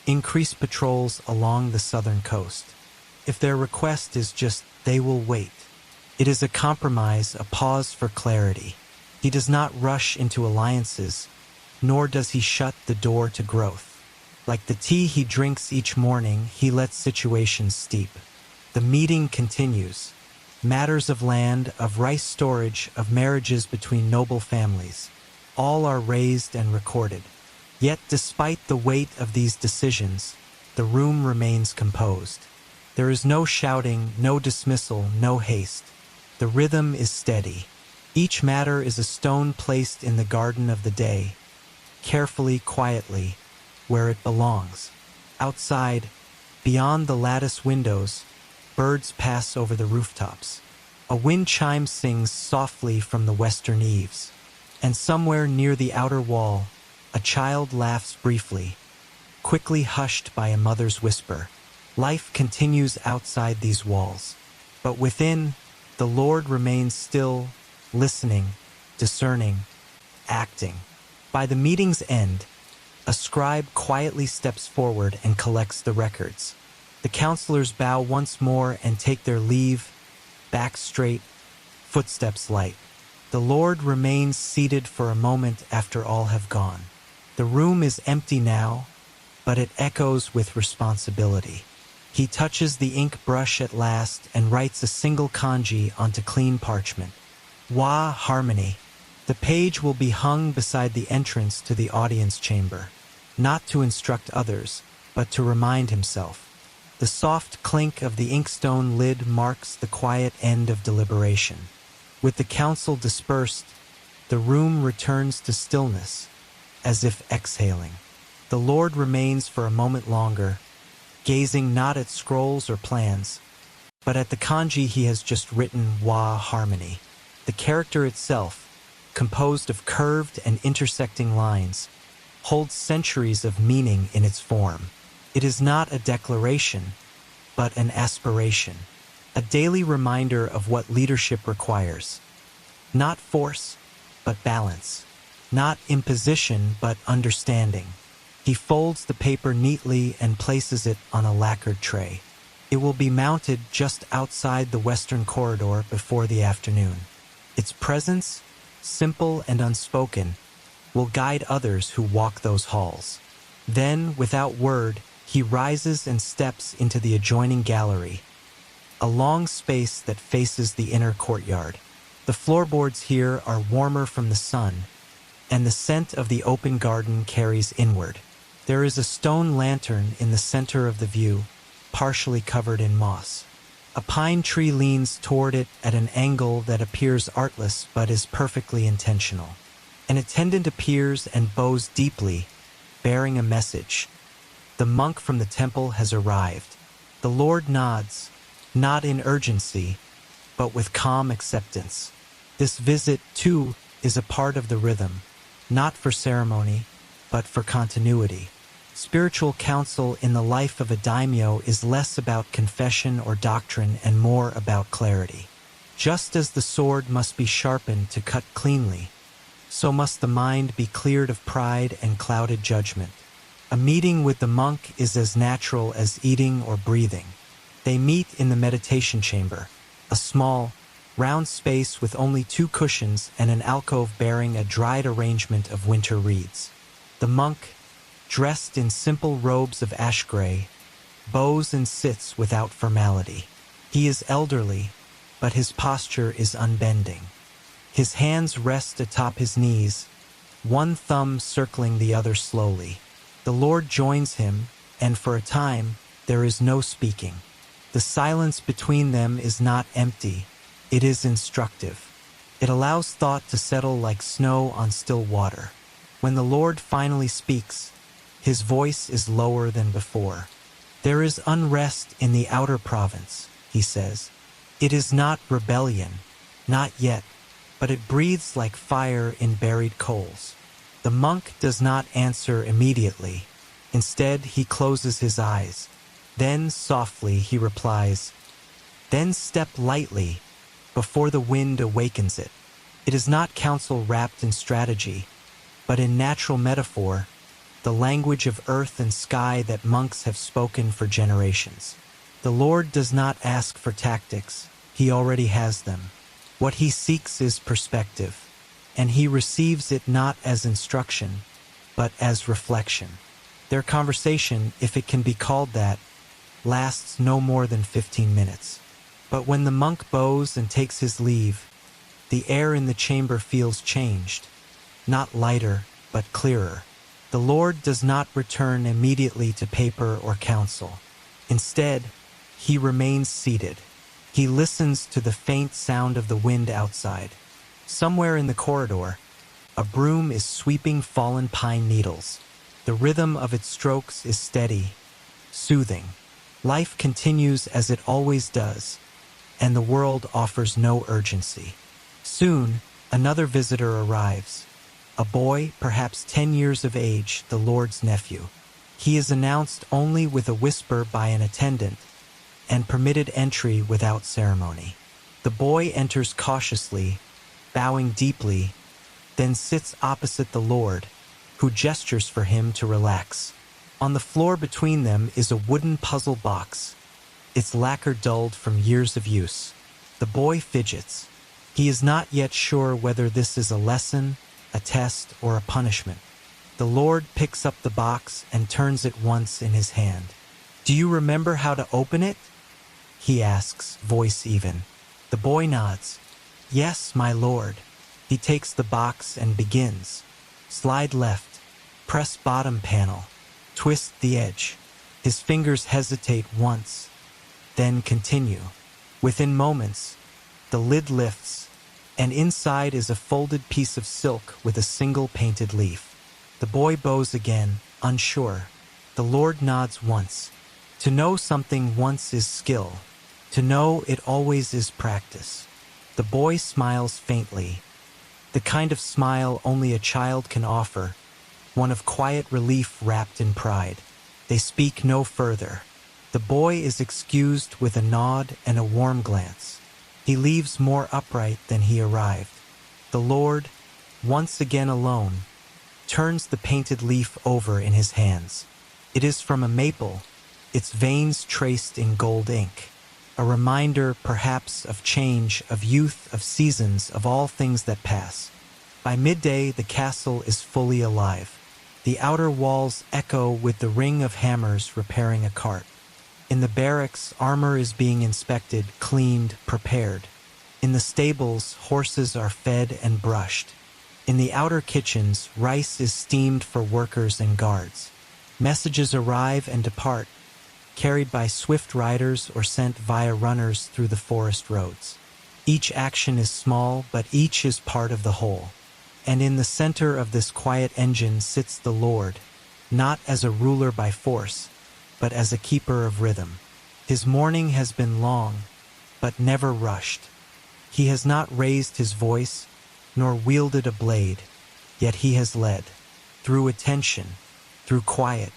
increase patrols along the southern coast. If their request is just, they will wait. It is a compromise, a pause for clarity. He does not rush into alliances, nor does he shut the door to growth. Like the tea he drinks each morning, he lets situations steep. The meeting continues. Matters of land, of rice storage, of marriages between noble families, all are raised and recorded. Yet despite the weight of these decisions, the room remains composed. There is no shouting, no dismissal, no haste. The rhythm is steady. Each matter is a stone placed in the garden of the day, carefully, quietly, where it belongs. Outside, beyond the lattice windows, birds pass over the rooftops. A wind chime sings softly from the western eaves. And somewhere near the outer wall, a child laughs briefly, quickly hushed by a mother's whisper. Life continues outside these walls. But within, the Lord remains still, listening, discerning, acting. By the meeting's end, a scribe quietly steps forward and collects the records. The counselors bow once more and take their leave, back straight, footsteps light. The Lord remains seated for a moment after all have gone. The room is empty now, but it echoes with responsibility. He touches the ink brush at last and writes a single kanji onto clean parchment. Wa Harmony. The page will be hung beside the entrance to the audience chamber, not to instruct others, but to remind himself. The soft clink of the inkstone lid marks the quiet end of deliberation. With the council dispersed, the room returns to stillness, as if exhaling. The Lord remains for a moment longer, gazing not at scrolls or plans, but at the kanji he has just written, Wa Harmony. The character itself, composed of curved and intersecting lines, holds centuries of meaning in its form. It is not a declaration, but an aspiration, a daily reminder of what leadership requires. Not force, but balance. Not imposition, but understanding. He folds the paper neatly and places it on a lacquered tray. It will be mounted just outside the western corridor before the afternoon. Its presence, simple and unspoken, will guide others who walk those halls. Then, without word, he rises and steps into the adjoining gallery, a long space that faces the inner courtyard. The floorboards here are warmer from the sun, and the scent of the open garden carries inward. There is a stone lantern in the center of the view, partially covered in moss. A pine tree leans toward it at an angle that appears artless but is perfectly intentional. An attendant appears and bows deeply, bearing a message. The monk from the temple has arrived. The Lord nods, not in urgency, but with calm acceptance. This visit, too, is a part of the rhythm, not for ceremony, but for continuity. Spiritual counsel in the life of a daimyo is less about confession or doctrine and more about clarity. Just as the sword must be sharpened to cut cleanly, so must the mind be cleared of pride and clouded judgment. A meeting with the monk is as natural as eating or breathing. They meet in the meditation chamber, a small, round space with only 2 cushions and an alcove bearing a dried arrangement of winter reeds. The monk, dressed in simple robes of ash gray, bows and sits without formality. He is elderly, but his posture is unbending. His hands rest atop his knees, one thumb circling the other slowly. The Lord joins him, and for a time, there is no speaking. The silence between them is not empty, it is instructive. It allows thought to settle like snow on still water. When the Lord finally speaks, his voice is lower than before. There is unrest in the outer province, he says. It is not rebellion, not yet, but it breathes like fire in buried coals. The monk does not answer immediately. Instead, he closes his eyes. Then, softly, he replies, "Then step lightly, before the wind awakens it." It is not counsel wrapped in strategy, but in natural metaphor, the language of earth and sky that monks have spoken for generations. The Lord does not ask for tactics, he already has them. What he seeks is perspective, and he receives it not as instruction, but as reflection. Their conversation, if it can be called that, lasts no more than 15 minutes. But when the monk bows and takes his leave, the air in the chamber feels changed, not lighter, but clearer. The Lord does not return immediately to paper or counsel. Instead, he remains seated. He listens to the faint sound of the wind outside. Somewhere in the corridor, a broom is sweeping fallen pine needles. The rhythm of its strokes is steady, soothing. Life continues as it always does, and the world offers no urgency. Soon, another visitor arrives. A boy, perhaps 10 years of age, the Lord's nephew. He is announced only with a whisper by an attendant, and permitted entry without ceremony. The boy enters cautiously, bowing deeply, then sits opposite the Lord, who gestures for him to relax. On the floor between them is a wooden puzzle box, its lacquer dulled from years of use. The boy fidgets. He is not yet sure whether this is a lesson, a test, or a punishment. The Lord picks up the box and turns it once in his hand. "Do you remember how to open it?" he asks, voice even. The boy nods. "Yes, my lord." He takes the box and begins. Slide left, press bottom panel, twist the edge. His fingers hesitate once, then continue. Within moments, the lid lifts, and inside is a folded piece of silk with a single painted leaf. The boy bows again, unsure. The Lord nods once. To know something once is skill. To know it always is practice. The boy smiles faintly, the kind of smile only a child can offer, one of quiet relief wrapped in pride. They speak no further. The boy is excused with a nod and a warm glance. He leaves more upright than he arrived. The Lord, once again alone, turns the painted leaf over in his hands. It is from a maple, its veins traced in gold ink. A reminder, perhaps, of change, of youth, of seasons, of all things that pass. By midday, the castle is fully alive. The outer walls echo with the ring of hammers repairing a cart. In the barracks, armor is being inspected, cleaned, prepared. In the stables, horses are fed and brushed. In the outer kitchens, rice is steamed for workers and guards. Messages arrive and depart, carried by swift riders or sent via runners through the forest roads. Each action is small, but each is part of the whole. And in the center of this quiet engine sits the Lord, not as a ruler by force, but as a keeper of rhythm. His morning has been long, but never rushed. He has not raised his voice, nor wielded a blade, yet he has led. Through attention, through quiet,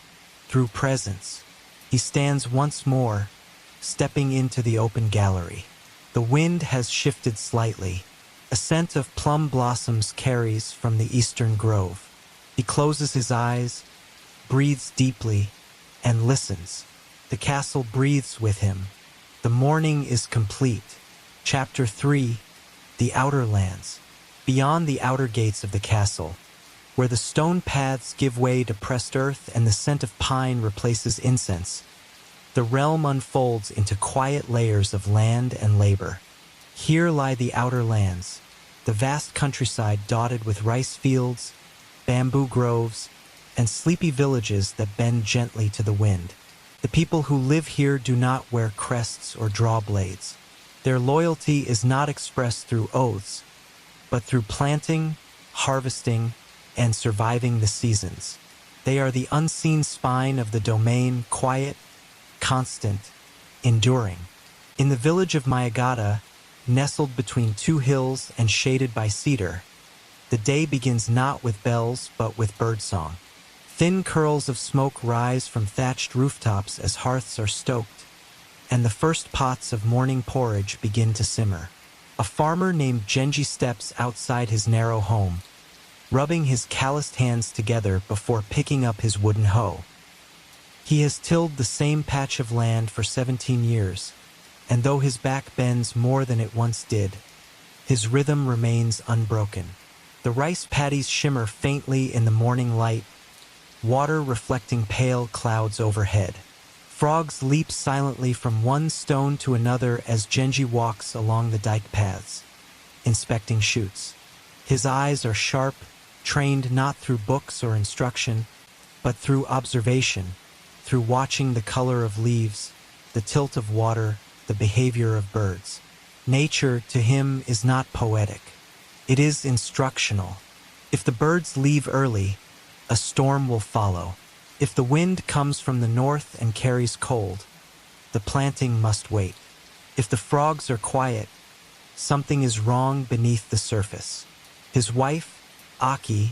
through presence, he stands once more, stepping into the open gallery. The wind has shifted slightly. A scent of plum blossoms carries from the eastern grove. He closes his eyes, breathes deeply, and listens. The castle breathes with him. The morning is complete. Chapter 3, the outer lands, beyond the outer gates of the castle, where the stone paths give way to pressed earth and the scent of pine replaces incense. The realm unfolds into quiet layers of land and labor. Here lie the outer lands, the vast countryside dotted with rice fields, bamboo groves, and sleepy villages that bend gently to the wind. The people who live here do not wear crests or draw blades. Their loyalty is not expressed through oaths, but through planting, harvesting, and surviving the seasons. They are the unseen spine of the domain, quiet, constant, enduring. In the village of Mayagata, nestled between two hills and shaded by cedar, the day begins not with bells but with birdsong. Thin curls of smoke rise from thatched rooftops as hearths are stoked, and the first pots of morning porridge begin to simmer. A farmer named Genji steps outside his narrow home, rubbing his calloused hands together before picking up his wooden hoe. He has tilled the same patch of land for 17 years, and though his back bends more than it once did, his rhythm remains unbroken. The rice paddies shimmer faintly in the morning light, water reflecting pale clouds overhead. Frogs leap silently from one stone to another as Genji walks along the dike paths, inspecting shoots. His eyes are sharp, trained not through books or instruction, but through observation, through watching the color of leaves, the tilt of water, the behavior of birds. Nature, to him, is not poetic. It is instructional. If the birds leave early, a storm will follow. If the wind comes from the north and carries cold, the planting must wait. If the frogs are quiet, something is wrong beneath the surface. His wife, Aki,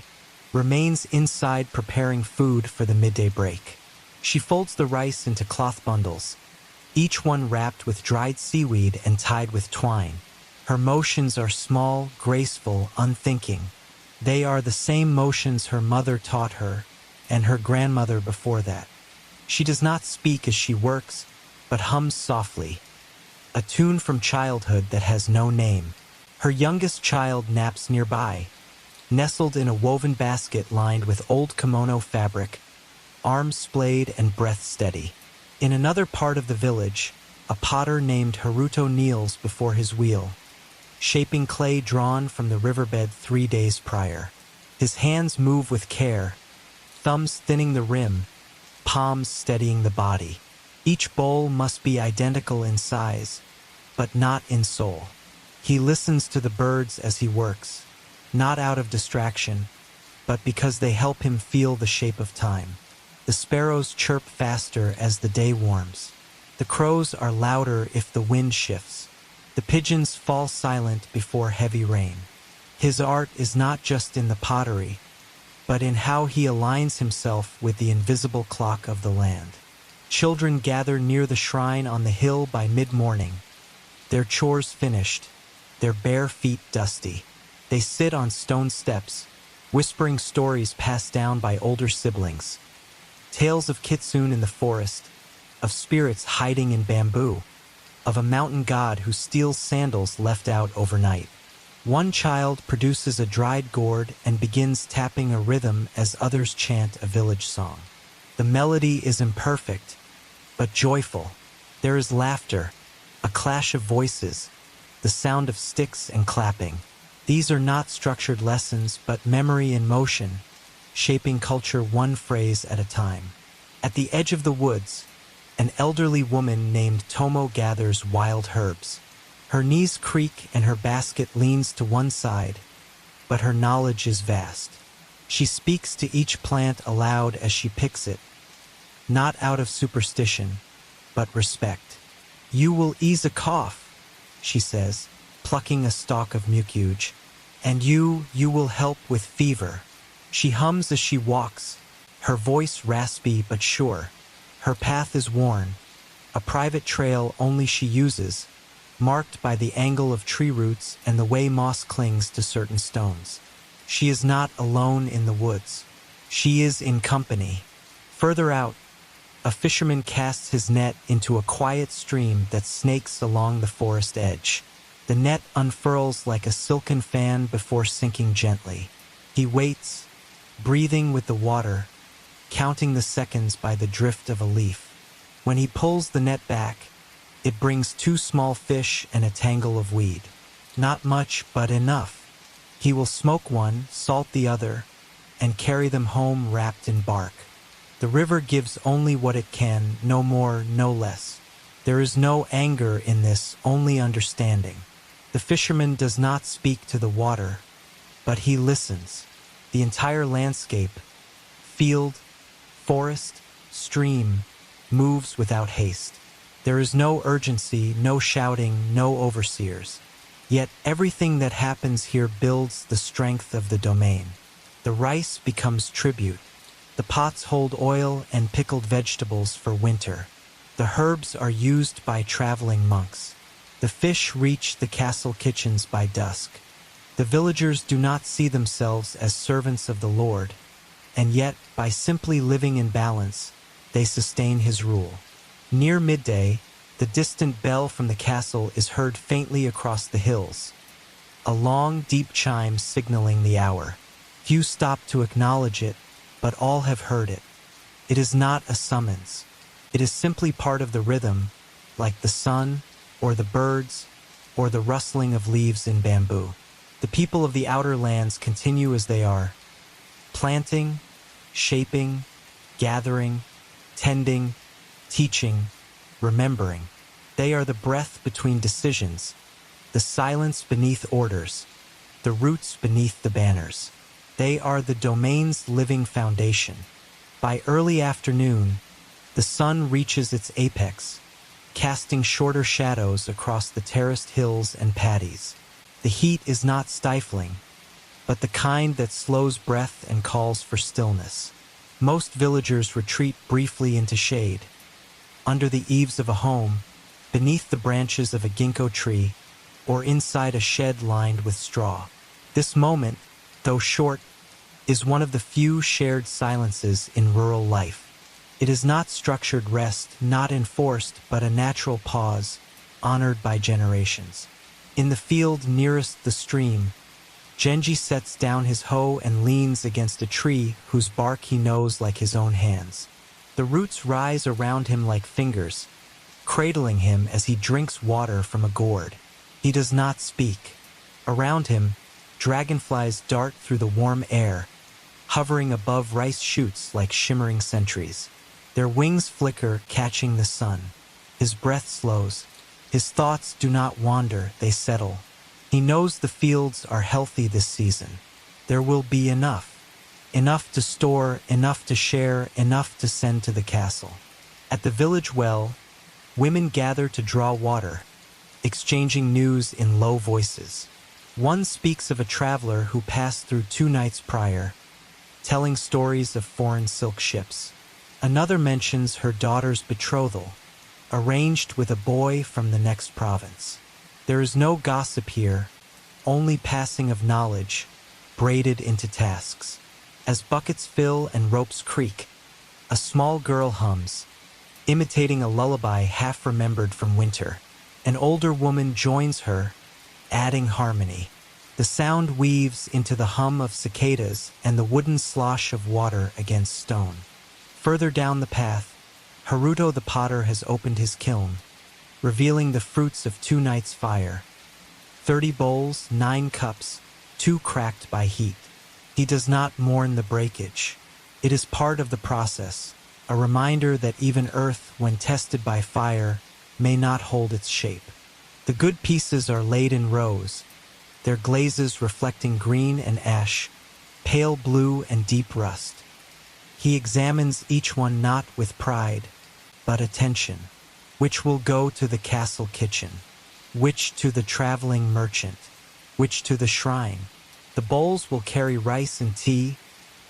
remains inside preparing food for the midday break. She folds the rice into cloth bundles, each one wrapped with dried seaweed and tied with twine. Her motions are small, graceful, unthinking. They are the same motions her mother taught her, and her grandmother before that. She does not speak as she works, but hums softly, a tune from childhood that has no name. Her youngest child naps nearby, nestled in a woven basket lined with old kimono fabric, arms splayed and breath steady. In another part of the village, a potter named Haruto kneels before his wheel, shaping clay drawn from the riverbed 3 days prior. His hands move with care, thumbs thinning the rim, palms steadying the body. Each bowl must be identical in size, but not in soul. He listens to the birds as he works, not out of distraction, but because they help him feel the shape of time. The sparrows chirp faster as the day warms. The crows are louder if the wind shifts. The pigeons fall silent before heavy rain. His art is not just in the pottery, but in how he aligns himself with the invisible clock of the land. Children gather near the shrine on the hill by mid-morning, their chores finished, their bare feet dusty. They sit on stone steps, whispering stories passed down by older siblings. Tales of kitsune in the forest, of spirits hiding in bamboo, of a mountain god who steals sandals left out overnight. One child produces a dried gourd and begins tapping a rhythm as others chant a village song. The melody is imperfect, but joyful. There is laughter, a clash of voices, the sound of sticks and clapping. These are not structured lessons, but memory in motion, shaping culture one phrase at a time. At the edge of the woods, an elderly woman named Tomo gathers wild herbs. Her knees creak and her basket leans to one side, but her knowledge is vast. She speaks to each plant aloud as she picks it, not out of superstition, but respect. "You will ease a cough," she says, plucking a stalk of mucilage. "And you will help with fever." She hums as she walks, her voice raspy but sure. Her path is worn, a private trail only she uses, marked by the angle of tree roots and the way moss clings to certain stones. She is not alone in the woods. She is in company. Further out, a fisherman casts his net into a quiet stream that snakes along the forest edge. The net unfurls like a silken fan before sinking gently. He waits, breathing with the water, counting the seconds by the drift of a leaf. When he pulls the net back, it brings 2 small fish and a tangle of weed. Not much, but enough. He will smoke one, salt the other, and carry them home wrapped in bark. The river gives only what it can, no more, no less. There is no anger in this, only understanding. The fisherman does not speak to the water, but he listens. The entire landscape, field, forest, stream, moves without haste. There is no urgency, no shouting, no overseers. Yet everything that happens here builds the strength of the domain. The rice becomes tribute. The pots hold oil and pickled vegetables for winter. The herbs are used by traveling monks. The fish reach the castle kitchens by dusk. The villagers do not see themselves as servants of the Lord, and yet, by simply living in balance, they sustain his rule. Near midday, the distant bell from the castle is heard faintly across the hills, a long, deep chime signaling the hour. Few stop to acknowledge it, but all have heard it. It is not a summons. It is simply part of the rhythm, like the sun, or the birds, or the rustling of leaves in bamboo. The people of the outer lands continue as they are, planting, shaping, gathering, tending, teaching, remembering. They are the breath between decisions, the silence beneath orders, the roots beneath the banners. They are the domain's living foundation. By early afternoon, the sun reaches its apex, casting shorter shadows across the terraced hills and paddies. The heat is not stifling, but the kind that slows breath and calls for stillness. Most villagers retreat briefly into shade, under the eaves of a home, beneath the branches of a ginkgo tree, or inside a shed lined with straw. This moment, though short, is one of the few shared silences in rural life. It is not structured rest, not enforced, but a natural pause, honored by generations. In the field nearest the stream, Genji sets down his hoe and leans against a tree whose bark he knows like his own hands. The roots rise around him like fingers, cradling him as he drinks water from a gourd. He does not speak. Around him, dragonflies dart through the warm air, hovering above rice shoots like shimmering sentries. Their wings flicker, catching the sun. His breath slows. His thoughts do not wander, they settle. He knows the fields are healthy this season. There will be enough. Enough to store, enough to share, enough to send to the castle. At the village well, women gather to draw water, exchanging news in low voices. One speaks of a traveler who passed through 2 nights prior, telling stories of foreign silk ships. Another mentions her daughter's betrothal, arranged with a boy from the next province. There is no gossip here, only passing of knowledge, braided into tasks. As buckets fill and ropes creak, a small girl hums, imitating a lullaby half remembered from winter. An older woman joins her, adding harmony. The sound weaves into the hum of cicadas and the wooden slosh of water against stone. Further down the path, Haruto the potter has opened his kiln, revealing the fruits of 2 nights' fire. 30 bowls, 9 cups, 2 cracked by heat. He does not mourn the breakage. It is part of the process, a reminder that even earth, when tested by fire, may not hold its shape. The good pieces are laid in rows, their glazes reflecting green and ash, pale blue and deep rust. He examines each one not with pride, but attention. Which will go to the castle kitchen? Which to the traveling merchant? Which to the shrine? The bowls will carry rice and tea,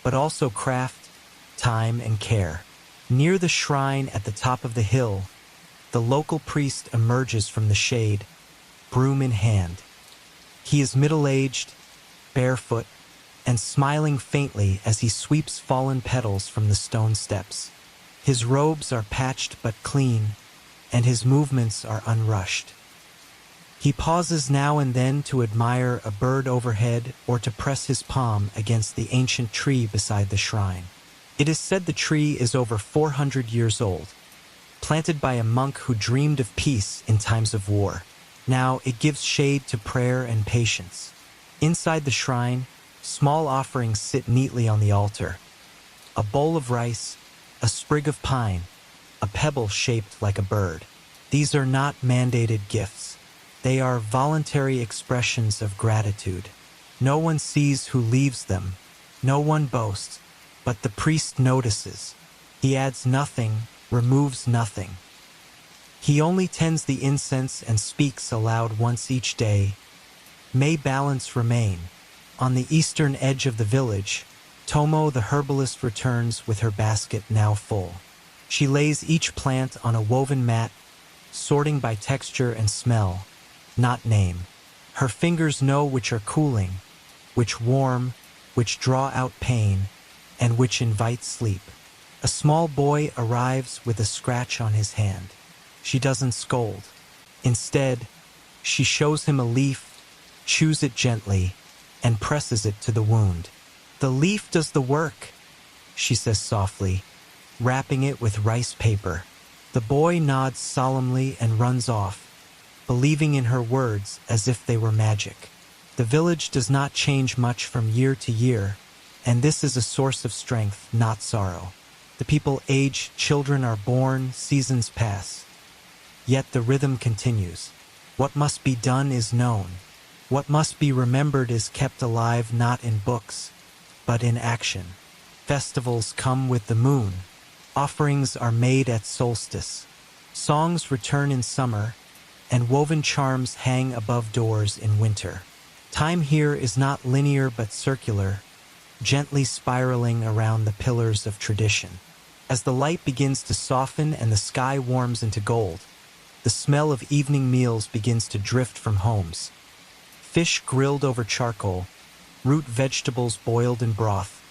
but also craft, time, and care. Near the shrine at the top of the hill, the local priest emerges from the shade, broom in hand. He is middle-aged, barefoot, and smiling faintly as he sweeps fallen petals from the stone steps. His robes are patched but clean, and his movements are unrushed. He pauses now and then to admire a bird overhead or to press his palm against the ancient tree beside the shrine. It is said the tree is over 400 years old, planted by a monk who dreamed of peace in times of war. Now it gives shade to prayer and patience. Inside the shrine, small offerings sit neatly on the altar. A bowl of rice, a sprig of pine, a pebble shaped like a bird. These are not mandated gifts. They are voluntary expressions of gratitude. No one sees who leaves them. No one boasts, but the priest notices. He adds nothing, removes nothing. He only tends the incense and speaks aloud once each day. May balance remain. On the eastern edge of the village, Tomo the herbalist returns with her basket now full. She lays each plant on a woven mat, sorting by texture and smell, not name. Her fingers know which are cooling, which warm, which draw out pain, and which invite sleep. A small boy arrives with a scratch on his hand. She doesn't scold. Instead, she shows him a leaf, chews it gently, and presses it to the wound. "The leaf does the work," she says softly, wrapping it with rice paper. The boy nods solemnly and runs off, believing in her words as if they were magic. The village does not change much from year to year, and this is a source of strength, not sorrow. The people age, children are born, seasons pass. Yet the rhythm continues. What must be done is known. What must be remembered is kept alive not in books, but in action. Festivals come with the moon. Offerings are made at solstice. Songs return in summer, and woven charms hang above doors in winter. Time here is not linear but circular, gently spiraling around the pillars of tradition. As the light begins to soften and the sky warms into gold, the smell of evening meals begins to drift from homes. Fish grilled over charcoal, root vegetables boiled in broth,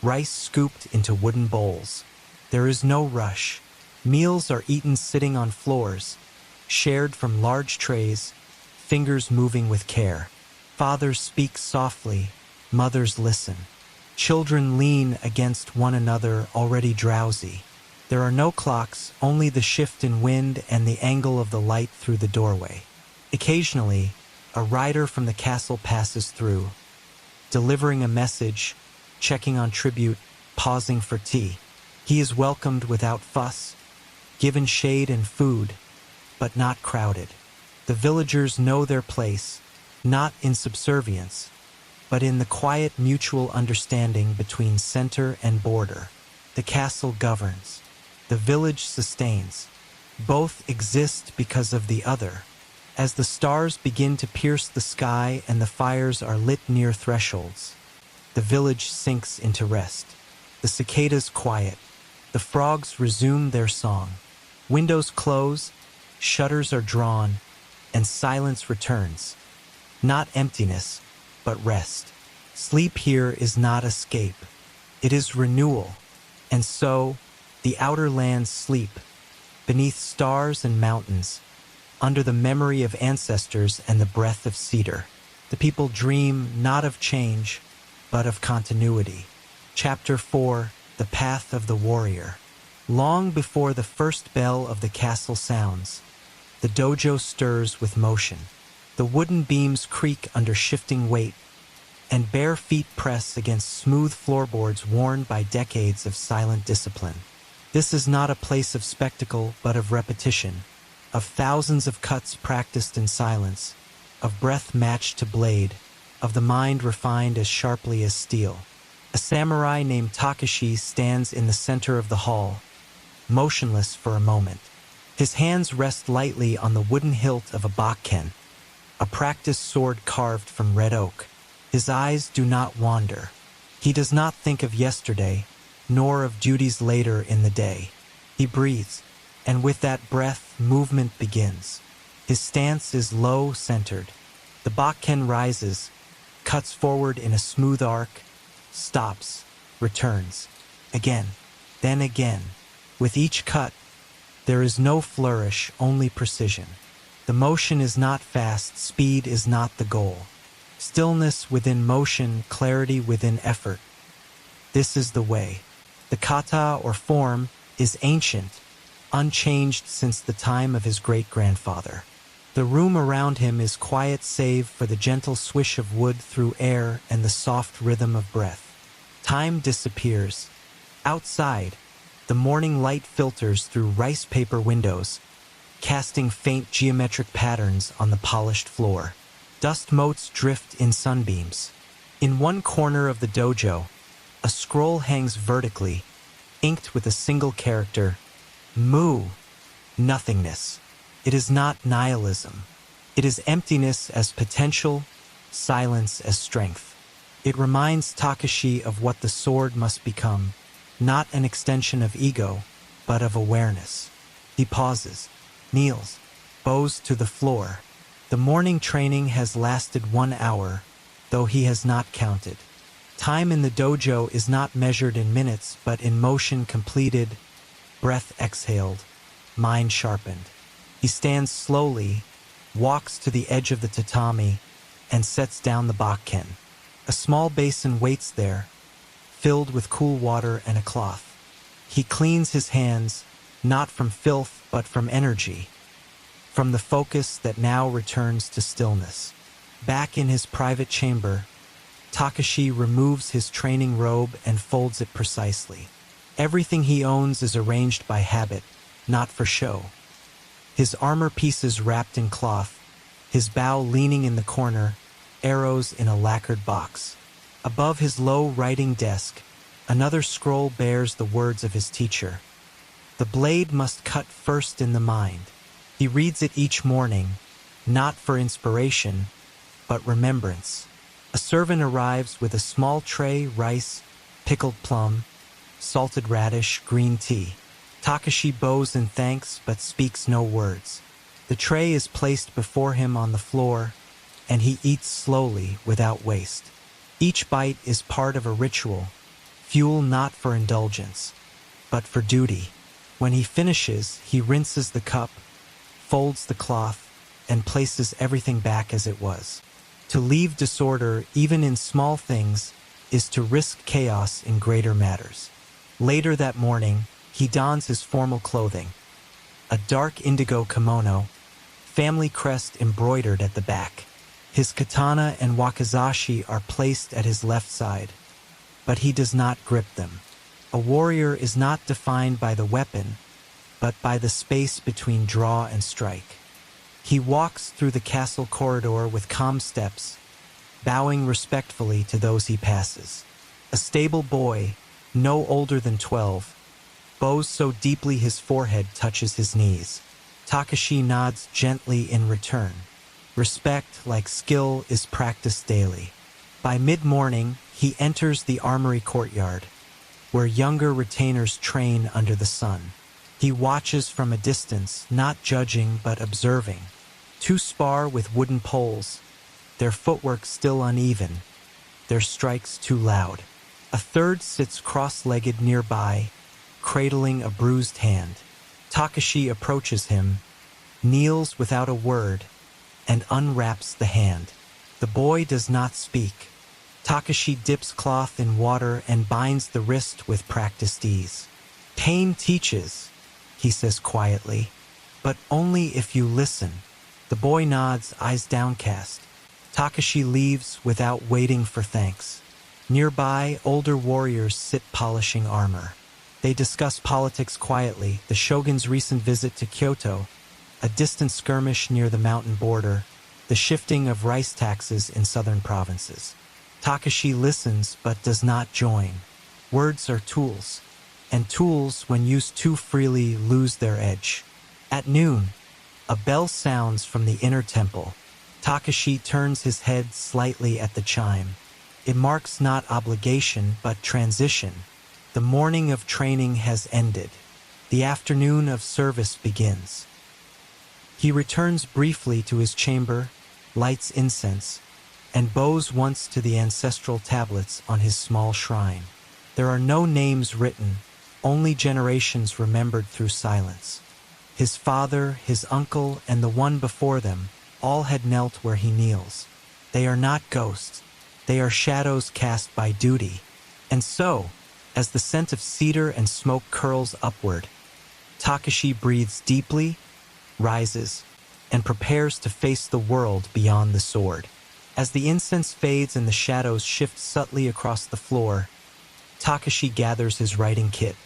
rice scooped into wooden bowls. There is no rush. Meals are eaten sitting on floors, shared from large trays, fingers moving with care. Fathers speak softly, mothers listen. Children lean against one another, already drowsy. There are no clocks, only the shift in wind and the angle of the light through the doorway. Occasionally, a rider from the castle passes through, delivering a message, checking on tribute, pausing for tea. He is welcomed without fuss, given shade and food, but not crowded. The villagers know their place, not in subservience, but in the quiet mutual understanding between center and border. The castle governs. The village sustains. Both exist because of the other. As the stars begin to pierce the sky and the fires are lit near thresholds, the village sinks into rest. The cicadas quiet. The frogs resume their song. Windows close, shutters are drawn, and silence returns. Not emptiness, but rest. Sleep here is not escape. It is renewal. And so, the outer lands sleep, beneath stars and mountains, under the memory of ancestors and the breath of cedar. The people dream not of change, but of continuity. Chapter 4, The Path of the Warrior. Long before the first bell of the castle sounds, the dojo stirs with motion. The wooden beams creak under shifting weight, and bare feet press against smooth floorboards worn by decades of silent discipline. This is not a place of spectacle, but of repetition, of thousands of cuts practiced in silence, of breath matched to blade, of the mind refined as sharply as steel. A samurai named Takashi stands in the center of the hall, motionless for a moment. His hands rest lightly on the wooden hilt of a bakken, a practiced sword carved from red oak. His eyes do not wander. He does not think of yesterday, nor of duties later in the day. He breathes, and with that breath, movement begins. His stance is low, centered. The bakken rises, cuts forward in a smooth arc, stops, returns. Again, then again. With each cut, there is no flourish, only precision. The motion is not fast, speed is not the goal. Stillness within motion, clarity within effort. This is the way. The kata or form is ancient, unchanged since the time of his great-grandfather. The room around him is quiet save for the gentle swish of wood through air and the soft rhythm of breath. Time disappears. Outside, the morning light filters through rice paper windows, casting faint geometric patterns on the polished floor. Dust motes drift in sunbeams. In one corner of the dojo, a scroll hangs vertically, inked with a single character, Mu, nothingness. It is not nihilism. It is emptiness as potential, silence as strength. It reminds Takashi of what the sword must become, not an extension of ego, but of awareness. He pauses, kneels, bows to the floor. The morning training has lasted 1 hour, though he has not counted. Time in the dojo is not measured in minutes, but in motion completed, breath exhaled, mind sharpened. He stands slowly, walks to the edge of the tatami, and sets down the bakken. A small basin waits there, filled with cool water and a cloth. He cleans his hands, not from filth, but from energy, from the focus that now returns to stillness. Back in his private chamber, Takashi removes his training robe and folds it precisely. Everything he owns is arranged by habit, not for show. His armor pieces wrapped in cloth, his bow leaning in the corner, arrows in a lacquered box. Above his low writing desk, another scroll bears the words of his teacher. The blade must cut first in the mind. He reads it each morning, not for inspiration, but remembrance. A servant arrives with a small tray, rice, pickled plum, salted radish, green tea. Takashi bows in thanks but speaks no words. The tray is placed before him on the floor, and he eats slowly without waste. Each bite is part of a ritual, fuel not for indulgence, but for duty. When he finishes, he rinses the cup, folds the cloth, and places everything back as it was. To leave disorder, even in small things, is to risk chaos in greater matters. Later that morning, he dons his formal clothing, a dark indigo kimono, family crest embroidered at the back. His katana and wakizashi are placed at his left side, but he does not grip them. A warrior is not defined by the weapon, but by the space between draw and strike. He walks through the castle corridor with calm steps, bowing respectfully to those he passes. A stable boy, no older than 12, bows so deeply his forehead touches his knees. Takashi nods gently in return. Respect, like skill, is practiced daily. By mid-morning, he enters the armory courtyard, where younger retainers train under the sun. He watches from a distance, not judging but observing. 2 spar with wooden poles, their footwork still uneven, their strikes too loud. A third sits cross-legged nearby, cradling a bruised hand. Takashi approaches him, kneels without a word, and unwraps the hand. The boy does not speak. Takashi dips cloth in water and binds the wrist with practiced ease. "Pain teaches," he says quietly, "but only if you listen." The boy nods, eyes downcast. Takashi leaves without waiting for thanks. Nearby, older warriors sit polishing armor. They discuss politics quietly, the shogun's recent visit to Kyoto, a distant skirmish near the mountain border, the shifting of rice taxes in southern provinces. Takashi listens but does not join. Words are tools, and tools, when used too freely, lose their edge. At noon, a bell sounds from the inner temple. Takashi turns his head slightly at the chime. It marks not obligation but transition. The morning of training has ended. The afternoon of service begins. He returns briefly to his chamber, lights incense, and bows once to the ancestral tablets on his small shrine. There are no names written, only generations remembered through silence. His father, his uncle, and the one before them all had knelt where he kneels. They are not ghosts. They are shadows cast by duty. And so, as the scent of cedar and smoke curls upward, Takashi breathes deeply, rises, and prepares to face the world beyond the sword. As the incense fades and the shadows shift subtly across the floor, Takashi gathers his writing kit.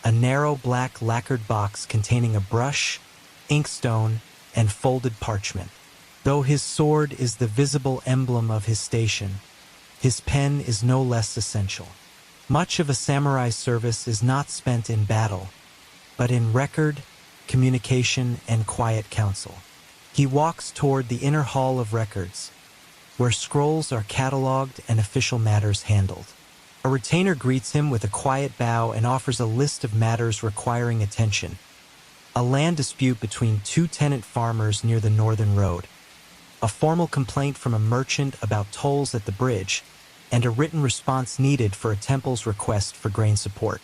A narrow black lacquered box containing a brush, inkstone, and folded parchment. Though his sword is the visible emblem of his station, his pen is no less essential. Much of a samurai's service is not spent in battle, but in record, communication, and quiet counsel. He walks toward the inner hall of records, where scrolls are cataloged and official matters handled. A retainer greets him with a quiet bow and offers a list of matters requiring attention. A land dispute between two tenant farmers near the northern road, a formal complaint from a merchant about tolls at the bridge, and a written response needed for a temple's request for grain support.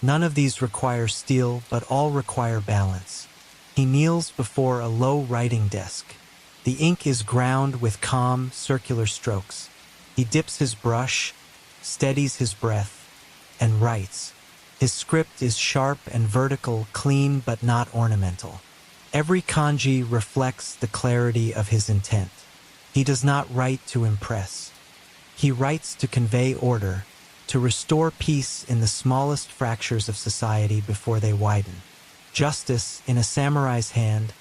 None of these require steel, but all require balance. He kneels before a low writing desk. The ink is ground with calm, circular strokes. He dips his brush, steadies his breath, and writes. His script is sharp and vertical, clean but not ornamental. Every kanji reflects the clarity of his intent. He does not write to impress. He writes to convey order, to restore peace in the smallest fractures of society before they widen. Justice, in a samurai's hand,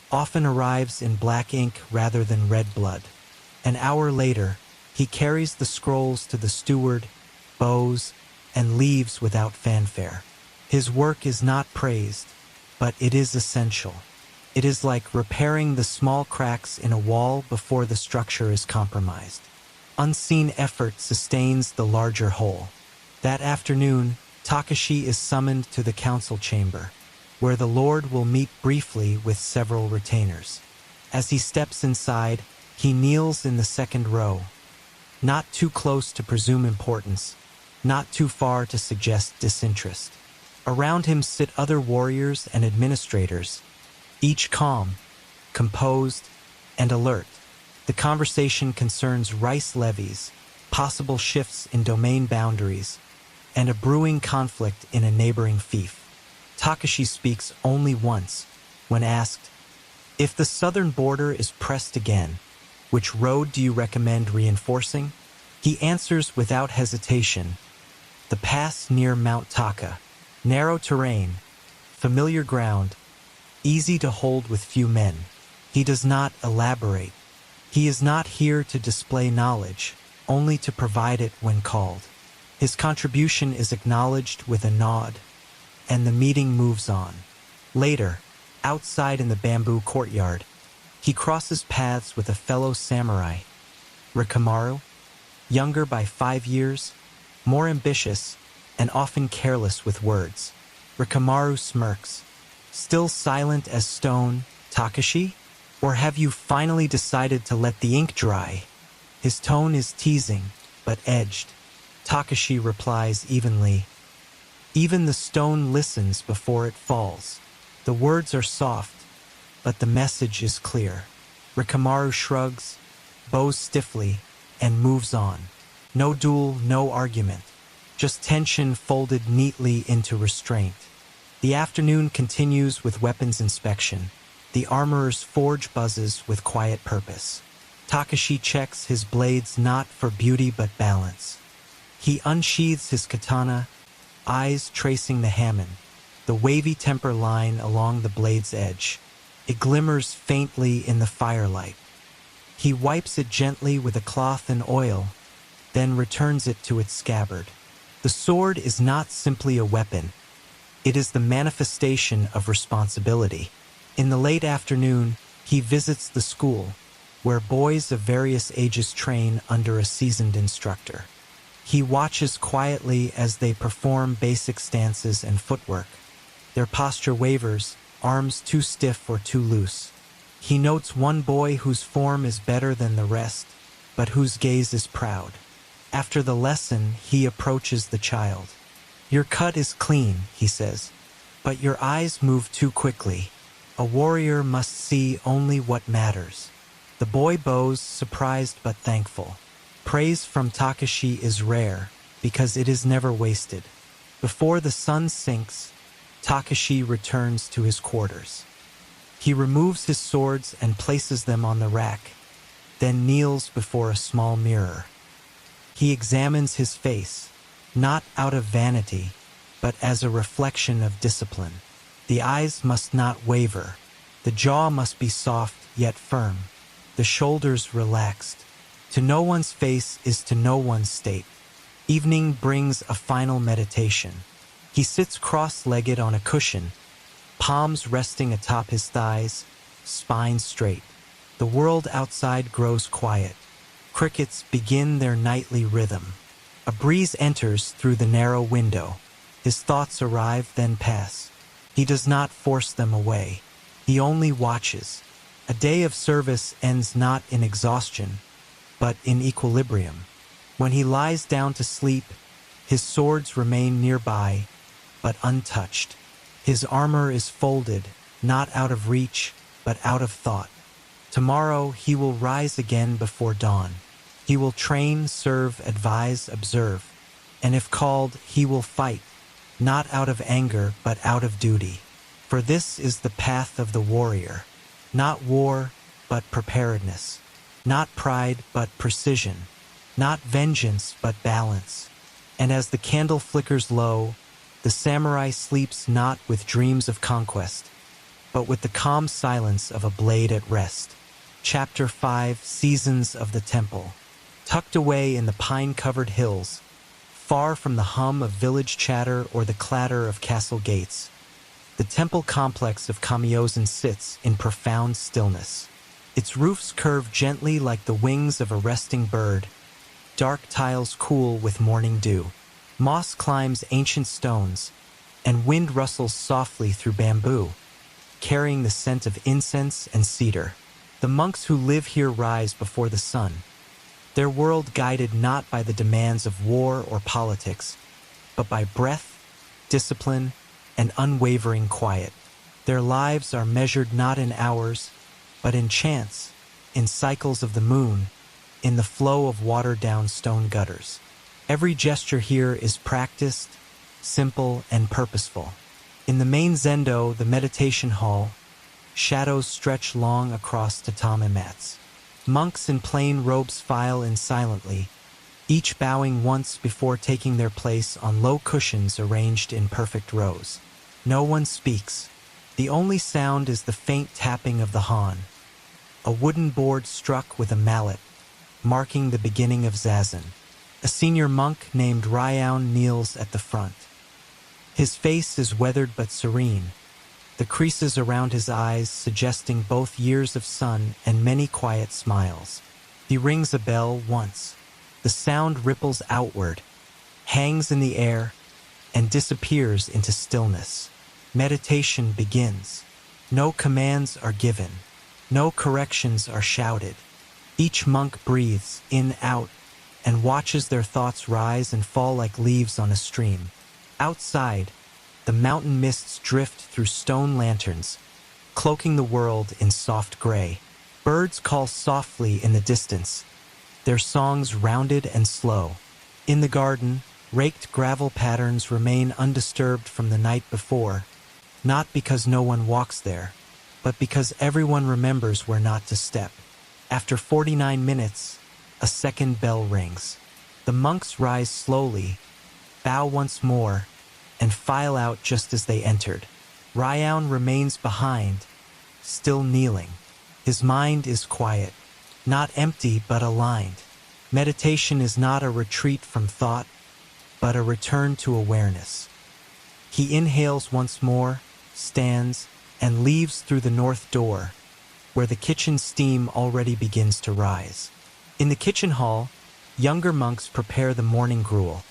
often arrives in black ink rather than red blood. An hour later, he carries the scrolls to the steward, bows, and leaves without fanfare. His work is not praised, but it is essential. It is like repairing the small cracks in a wall before the structure is compromised. Unseen effort sustains the larger whole. That afternoon, Takashi is summoned to the council chamber, where the Lord will meet briefly with several retainers. As he steps inside, he kneels in the second row, not too close to presume importance, not too far to suggest disinterest. Around him sit other warriors and administrators, each calm, composed, and alert. The conversation concerns rice levies, possible shifts in domain boundaries, and a brewing conflict in a neighboring fief. Takashi speaks only once, when asked, "If the southern border is pressed again, which road do you recommend reinforcing?" He answers without hesitation, "The pass near Mount Taka. Narrow terrain, familiar ground, easy to hold with few men." He does not elaborate. He is not here to display knowledge, only to provide it when called. His contribution is acknowledged with a nod, and the meeting moves on. Later, outside in the bamboo courtyard, he crosses paths with a fellow samurai, Rikamaru, younger by 5 years, more ambitious, and often careless with words. Rikamaru smirks. "Still silent as stone, Takashi? Or have you finally decided to let the ink dry?" His tone is teasing, but edged. Takashi replies evenly, "Even the stone listens before it falls." The words are soft, but the message is clear. Rikamaru shrugs, bows stiffly, and moves on. No duel, no argument. Just tension folded neatly into restraint. The afternoon continues with weapons inspection. The armorer's forge buzzes with quiet purpose. Takashi checks his blades not for beauty but balance. He unsheathes his katana, eyes tracing the hamon, the wavy temper line along the blade's edge. It glimmers faintly in the firelight. He wipes it gently with a cloth and oil, then returns it to its scabbard. The sword is not simply a weapon. It is the manifestation of responsibility. In the late afternoon, he visits the school, where boys of various ages train under a seasoned instructor. He watches quietly as they perform basic stances and footwork. Their posture wavers, arms too stiff or too loose. He notes one boy whose form is better than the rest, but whose gaze is proud. After the lesson, he approaches the child. "Your cut is clean," he says, But your eyes move too quickly. A warrior must see only what matters. The boy bows, surprised but thankful. Praise from Takashi is rare, because it is never wasted. Before the sun sinks, Takashi returns to his quarters. He removes his swords and places them on the rack, then kneels before a small mirror. He examines his face, not out of vanity, but as a reflection of discipline. The eyes must not waver. The jaw must be soft yet firm. The shoulders relaxed. To no one's face is to no one's state. Evening brings a final meditation. He sits cross-legged on a cushion, palms resting atop his thighs, spine straight. The world outside grows quiet. Crickets begin their nightly rhythm. A breeze enters through the narrow window. His thoughts arrive, then pass. He does not force them away. He only watches. A day of service ends not in exhaustion, but in equilibrium. When he lies down to sleep, his swords remain nearby, but untouched. His armor is folded, not out of reach, but out of thought. Tomorrow he will rise again before dawn. He will train, serve, advise, observe, and if called, he will fight, not out of anger, but out of duty. For this is the path of the warrior. Not war, but preparedness. Not pride, but precision. Not vengeance, but balance. And as the candle flickers low, the samurai sleeps not with dreams of conquest, but with the calm silence of a blade at rest. Chapter 5: Seasons of the Temple. Tucked away in the pine-covered hills, far from the hum of village chatter or the clatter of castle gates, the temple complex of Kamiozen sits in profound stillness. Its roofs curve gently like the wings of a resting bird, dark tiles cool with morning dew. Moss climbs ancient stones, and wind rustles softly through bamboo, carrying the scent of incense and cedar. The monks who live here rise before the sun, their world guided not by the demands of war or politics, but by breath, discipline, and unwavering quiet. Their lives are measured not in hours, but in chants, in cycles of the moon, in the flow of water down stone gutters. Every gesture here is practiced, simple, and purposeful. In the main zendo, the meditation hall, shadows stretch long across tatami mats. Monks in plain robes file in silently, each bowing once before taking their place on low cushions arranged in perfect rows. No one speaks. The only sound is the faint tapping of the hon, a wooden board struck with a mallet, marking the beginning of zazen. A senior monk named Ryoun kneels at the front. His face is weathered but serene, the creases around his eyes suggesting both years of sun and many quiet smiles. He rings a bell once. The sound ripples outward, hangs in the air, and disappears into stillness. Meditation begins. No commands are given. No corrections are shouted. Each monk breathes in, out, and watches their thoughts rise and fall like leaves on a stream. Outside, the mountain mists drift through stone lanterns, cloaking the world in soft gray. Birds call softly in the distance, their songs rounded and slow. In the garden, raked gravel patterns remain undisturbed from the night before, not because no one walks there, but because everyone remembers where not to step. After 49 minutes, a second bell rings. The monks rise slowly, bow once more, and file out just as they entered. Ryoun remains behind, still kneeling. His mind is quiet, not empty but aligned. Meditation is not a retreat from thought, but a return to awareness. He inhales once more, stands, and leaves through the north door, where the kitchen steam already begins to rise. In the kitchen hall, younger monks prepare the morning gruel,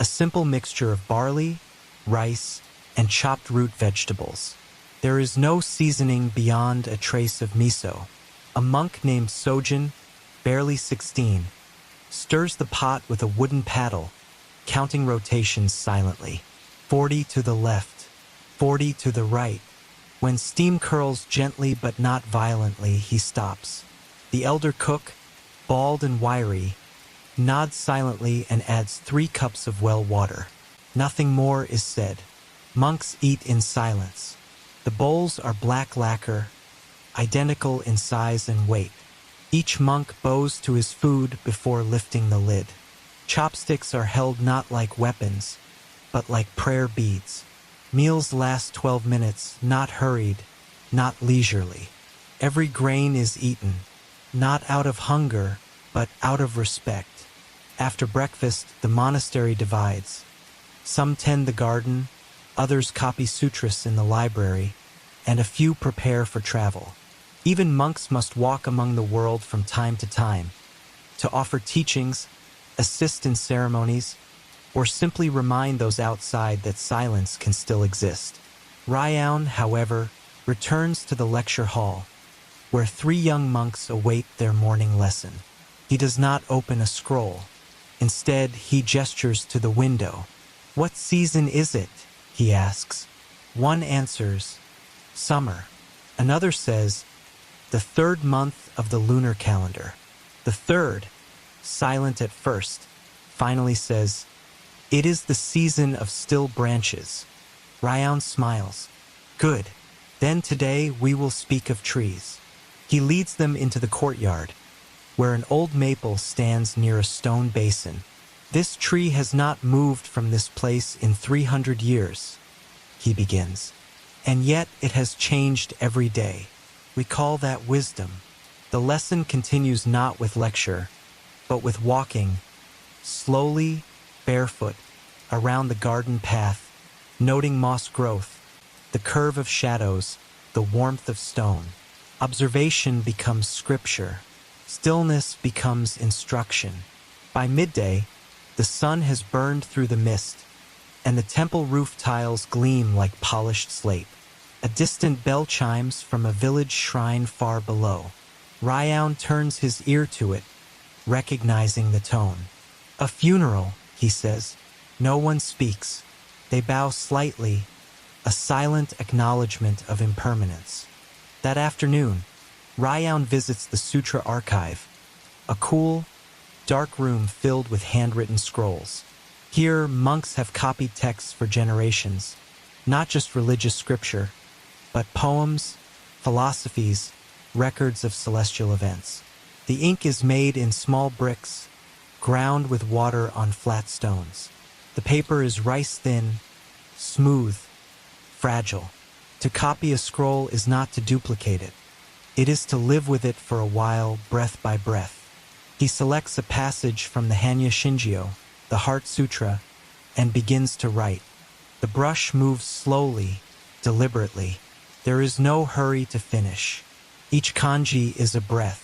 a simple mixture of barley, rice, and chopped root vegetables. There is no seasoning beyond a trace of miso. A monk named Sojin, barely 16, stirs the pot with a wooden paddle, counting rotations silently. 40 to the left, 40 to the right. When steam curls gently but not violently, he stops. The elder cook, bald and wiry, nods silently and adds 3 cups of well water. Nothing more is said. Monks eat in silence. The bowls are black lacquer, identical in size and weight. Each monk bows to his food before lifting the lid. Chopsticks are held not like weapons, but like prayer beads. Meals last 12 minutes, not hurried, not leisurely. Every grain is eaten, not out of hunger, but out of respect. After breakfast, the monastery divides. Some tend the garden, others copy sutras in the library, and a few prepare for travel. Even monks must walk among the world from time to time, to offer teachings, assist in ceremonies, or simply remind those outside that silence can still exist. Ryan, however, returns to the lecture hall, where 3 young monks await their morning lesson. He does not open a scroll. Instead, he gestures to the window. "What season is it?" he asks. One answers, "Summer." Another says, "The 3rd month of the lunar calendar." The third, silent at first, finally says, "It is the season of still branches." Ryan smiles. "Good. Then today we will speak of trees." He leads them into the courtyard, where an old maple stands near a stone basin. "This tree has not moved from this place in 300 years, he begins, "and yet it has changed every day. We call that wisdom." The lesson continues not with lecture, but with walking, slowly, barefoot, around the garden path, noting moss growth, the curve of shadows, the warmth of stone. Observation becomes scripture. Stillness becomes instruction. By midday, the sun has burned through the mist, and the temple roof tiles gleam like polished slate. A distant bell chimes from a village shrine far below. Ryan turns his ear to it, recognizing the tone. "A funeral," he says. No one speaks. They bow slightly, a silent acknowledgement of impermanence. That afternoon, Ryan visits the Sutra archive, a cool, dark room filled with handwritten scrolls. Here, monks have copied texts for generations, not just religious scripture, but poems, philosophies, records of celestial events. The ink is made in small bricks, ground with water on flat stones. The paper is rice-thin, smooth, fragile. To copy a scroll is not to duplicate it. It is to live with it for a while, breath by breath. He selects a passage from the Hanya Shinjyo, the Heart Sutra, and begins to write. The brush moves slowly, deliberately. There is no hurry to finish. Each kanji is a breath.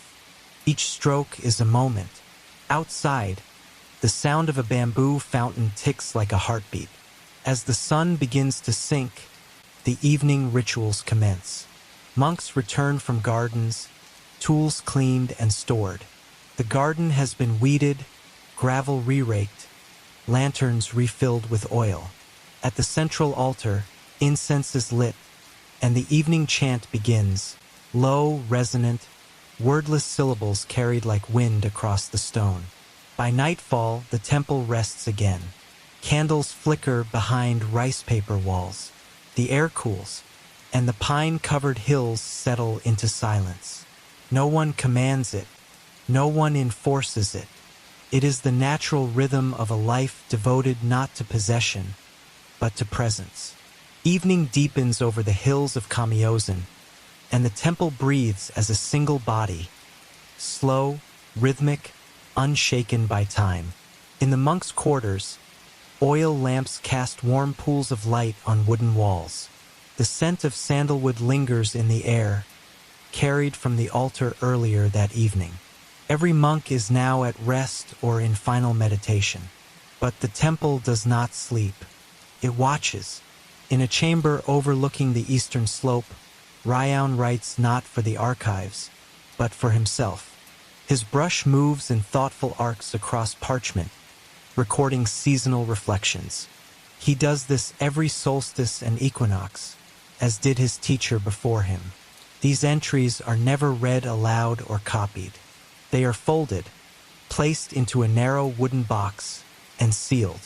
Each stroke is a moment. Outside, the sound of a bamboo fountain ticks like a heartbeat. As the sun begins to sink, the evening rituals commence. Monks return from gardens, tools cleaned and stored. The garden has been weeded, gravel re-raked, lanterns refilled with oil. At the central altar, incense is lit, and the evening chant begins, low, resonant, wordless syllables carried like wind across the stone. By nightfall, the temple rests again. Candles flicker behind rice paper walls. The air cools, and the pine-covered hills settle into silence. No one commands it. No one enforces it. It is the natural rhythm of a life devoted not to possession, but to presence. Evening deepens over the hills of Kamiyozan, and the temple breathes as a single body, slow, rhythmic, unshaken by time. In the monks' quarters, oil lamps cast warm pools of light on wooden walls. The scent of sandalwood lingers in the air, carried from the altar earlier that evening. Every monk is now at rest or in final meditation. But the temple does not sleep. It watches. In a chamber overlooking the eastern slope, Ryan writes not for the archives, but for himself. His brush moves in thoughtful arcs across parchment, recording seasonal reflections. He does this every solstice and equinox, as did his teacher before him. These entries are never read aloud or copied. They are folded, placed into a narrow wooden box, and sealed.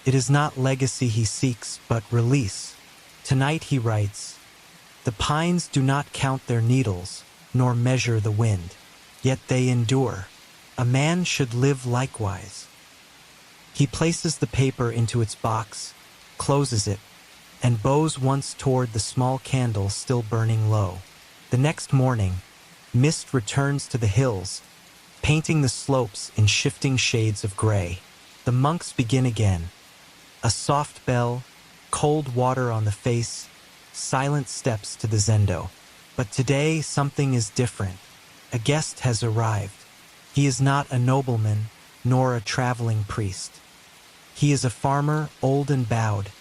It is not legacy he seeks, but release. Tonight he writes, "The pines do not count their needles, nor measure the wind, yet they endure. A man should live likewise." He places the paper into its box, closes it, and bows once toward the small candle still burning low. The next morning, mist returns to the hills, painting the slopes in shifting shades of gray. The monks begin again. A soft bell, cold water on the face, silent steps to the zendo. But today something is different. A guest has arrived. He is not a nobleman, nor a traveling priest. He is a farmer, old and bowed,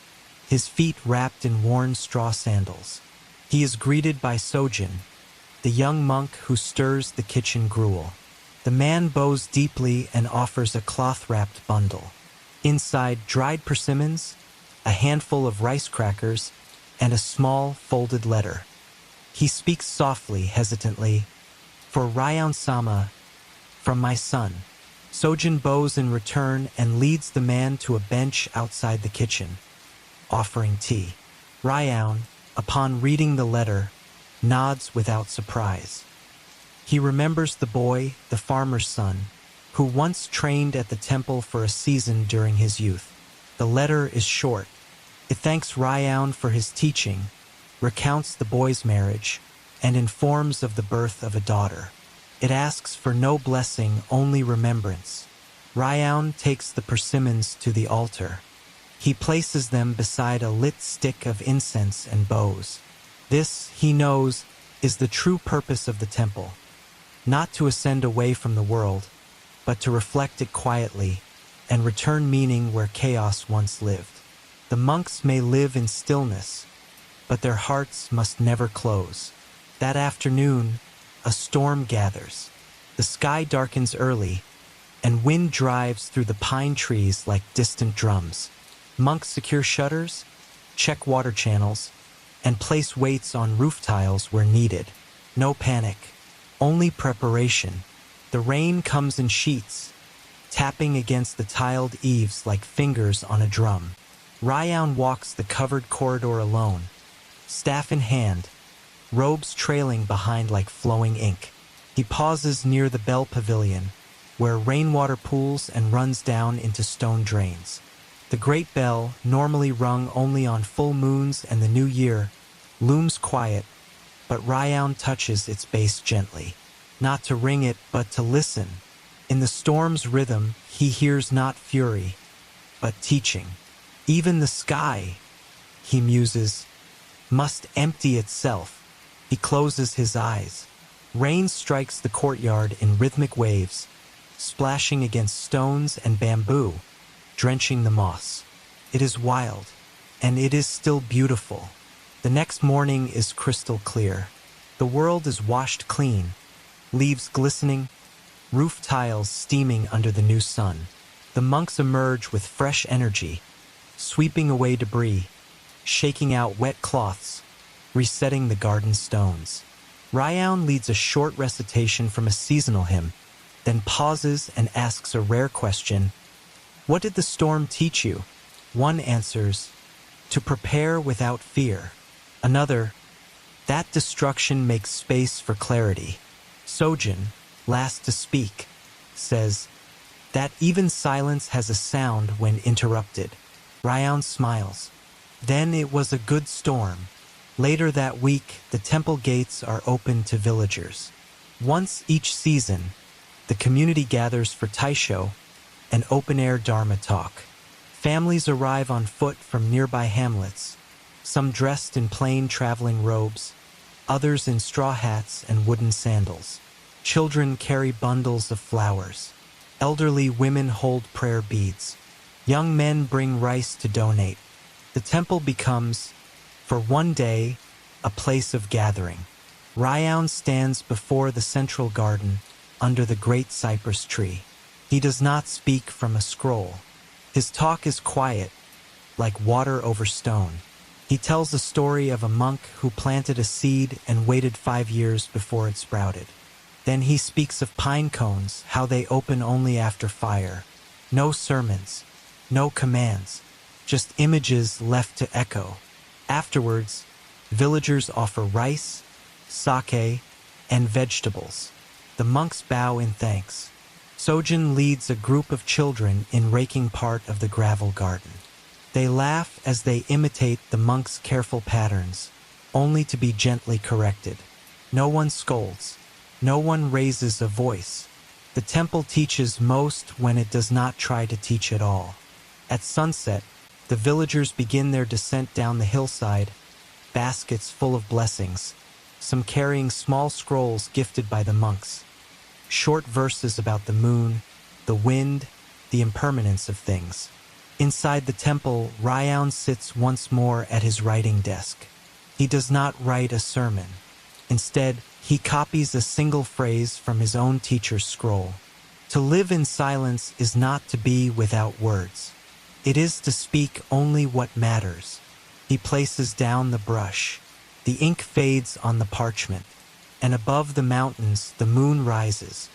his feet wrapped in worn straw sandals. He is greeted by Sojin, the young monk who stirs the kitchen gruel. The man bows deeply and offers a cloth-wrapped bundle. Inside, dried persimmons, a handful of rice crackers, and a small, folded letter. He speaks softly, hesitantly, "For Ryan-sama, from my son." Sojin bows in return and leads the man to a bench outside the kitchen, offering tea. Ryan, upon reading the letter, nods without surprise. He remembers the boy, the farmer's son, who once trained at the temple for a season during his youth. The letter is short. It thanks Ryan for his teaching, recounts the boy's marriage, and informs of the birth of a daughter. It asks for no blessing, only remembrance. Ryan takes the persimmons to the altar. He places them beside a lit stick of incense and bows. This, he knows, is the true purpose of the temple. Not to ascend away from the world, but to reflect it quietly and return meaning where chaos once lived. The monks may live in stillness, but their hearts must never close. That afternoon, a storm gathers. The sky darkens early, and wind drives through the pine trees like distant drums. Monks secure shutters, check water channels, and place weights on roof tiles where needed. No panic, only preparation. The rain comes in sheets, tapping against the tiled eaves like fingers on a drum. Ryan walks the covered corridor alone, staff in hand, robes trailing behind like flowing ink. He pauses near the bell pavilion, where rainwater pools and runs down into stone drains. The great bell, normally rung only on full moons and the new year, looms quiet, but Ryan touches its base gently. Not to ring it, but to listen. In the storm's rhythm, he hears not fury, but teaching. Even the sky, he muses, must empty itself. He closes his eyes. Rain strikes the courtyard in rhythmic waves, splashing against stones and bamboo, drenching the moss. It is wild, and it is still beautiful. The next morning is crystal clear. The world is washed clean, leaves glistening, roof tiles steaming under the new sun. The monks emerge with fresh energy, sweeping away debris, shaking out wet cloths, resetting the garden stones. Ryan leads a short recitation from a seasonal hymn, then pauses and asks a rare question. "What did the storm teach you?" One answers, "To prepare without fear." Another, "That destruction makes space for clarity." Sojin, last to speak, says, "That even silence has a sound when interrupted." Ryan smiles. Then it was a good storm. Later that week, the temple gates are open to villagers. Once each season, the community gathers for Taisho, an open-air Dharma talk. Families arrive on foot from nearby hamlets, some dressed in plain traveling robes, others in straw hats and wooden sandals. Children carry bundles of flowers. Elderly women hold prayer beads. Young men bring rice to donate. The temple becomes, for one day, a place of gathering. Ryan stands before the central garden under the great cypress tree. He does not speak from a scroll. His talk is quiet, like water over stone. He tells the story of a monk who planted a seed and waited 5 years before it sprouted. Then he speaks of pine cones, how they open only after fire. No sermons, no commands, just images left to echo. Afterwards, villagers offer rice, sake, and vegetables. The monks bow in thanks. Sojin leads a group of children in raking part of the gravel garden. They laugh as they imitate the monks' careful patterns, only to be gently corrected. No one scolds. No one raises a voice. The temple teaches most when it does not try to teach at all. At sunset, the villagers begin their descent down the hillside, baskets full of blessings, some carrying small scrolls gifted by the monks. Short verses about the moon, the wind, the impermanence of things. Inside the temple, Ryan sits once more at his writing desk. He does not write a sermon. Instead, he copies a single phrase from his own teacher's scroll. To live in silence is not to be without words. It is to speak only what matters. He places down the brush. The ink fades on the parchment, and above the mountains the moon rises.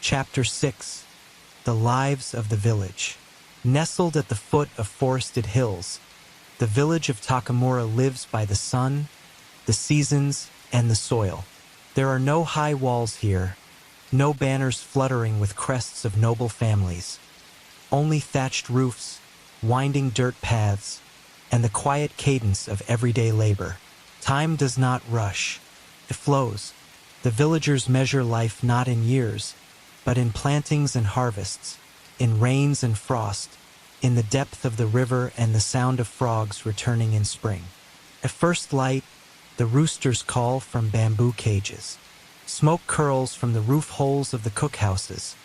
Chapter 6. The Lives of the Village. Nestled at the foot of forested hills, the village of Takamura lives by the sun, the seasons, and the soil. There are no high walls here, no banners fluttering with crests of noble families. Only thatched roofs, winding dirt paths, and the quiet cadence of everyday labor. Time does not rush. It flows. The villagers measure life not in years, but in plantings and harvests, in rains and frost, in the depth of the river and the sound of frogs returning in spring. At first light, the roosters call from bamboo cages. Smoke curls from the roof holes of the cookhouses,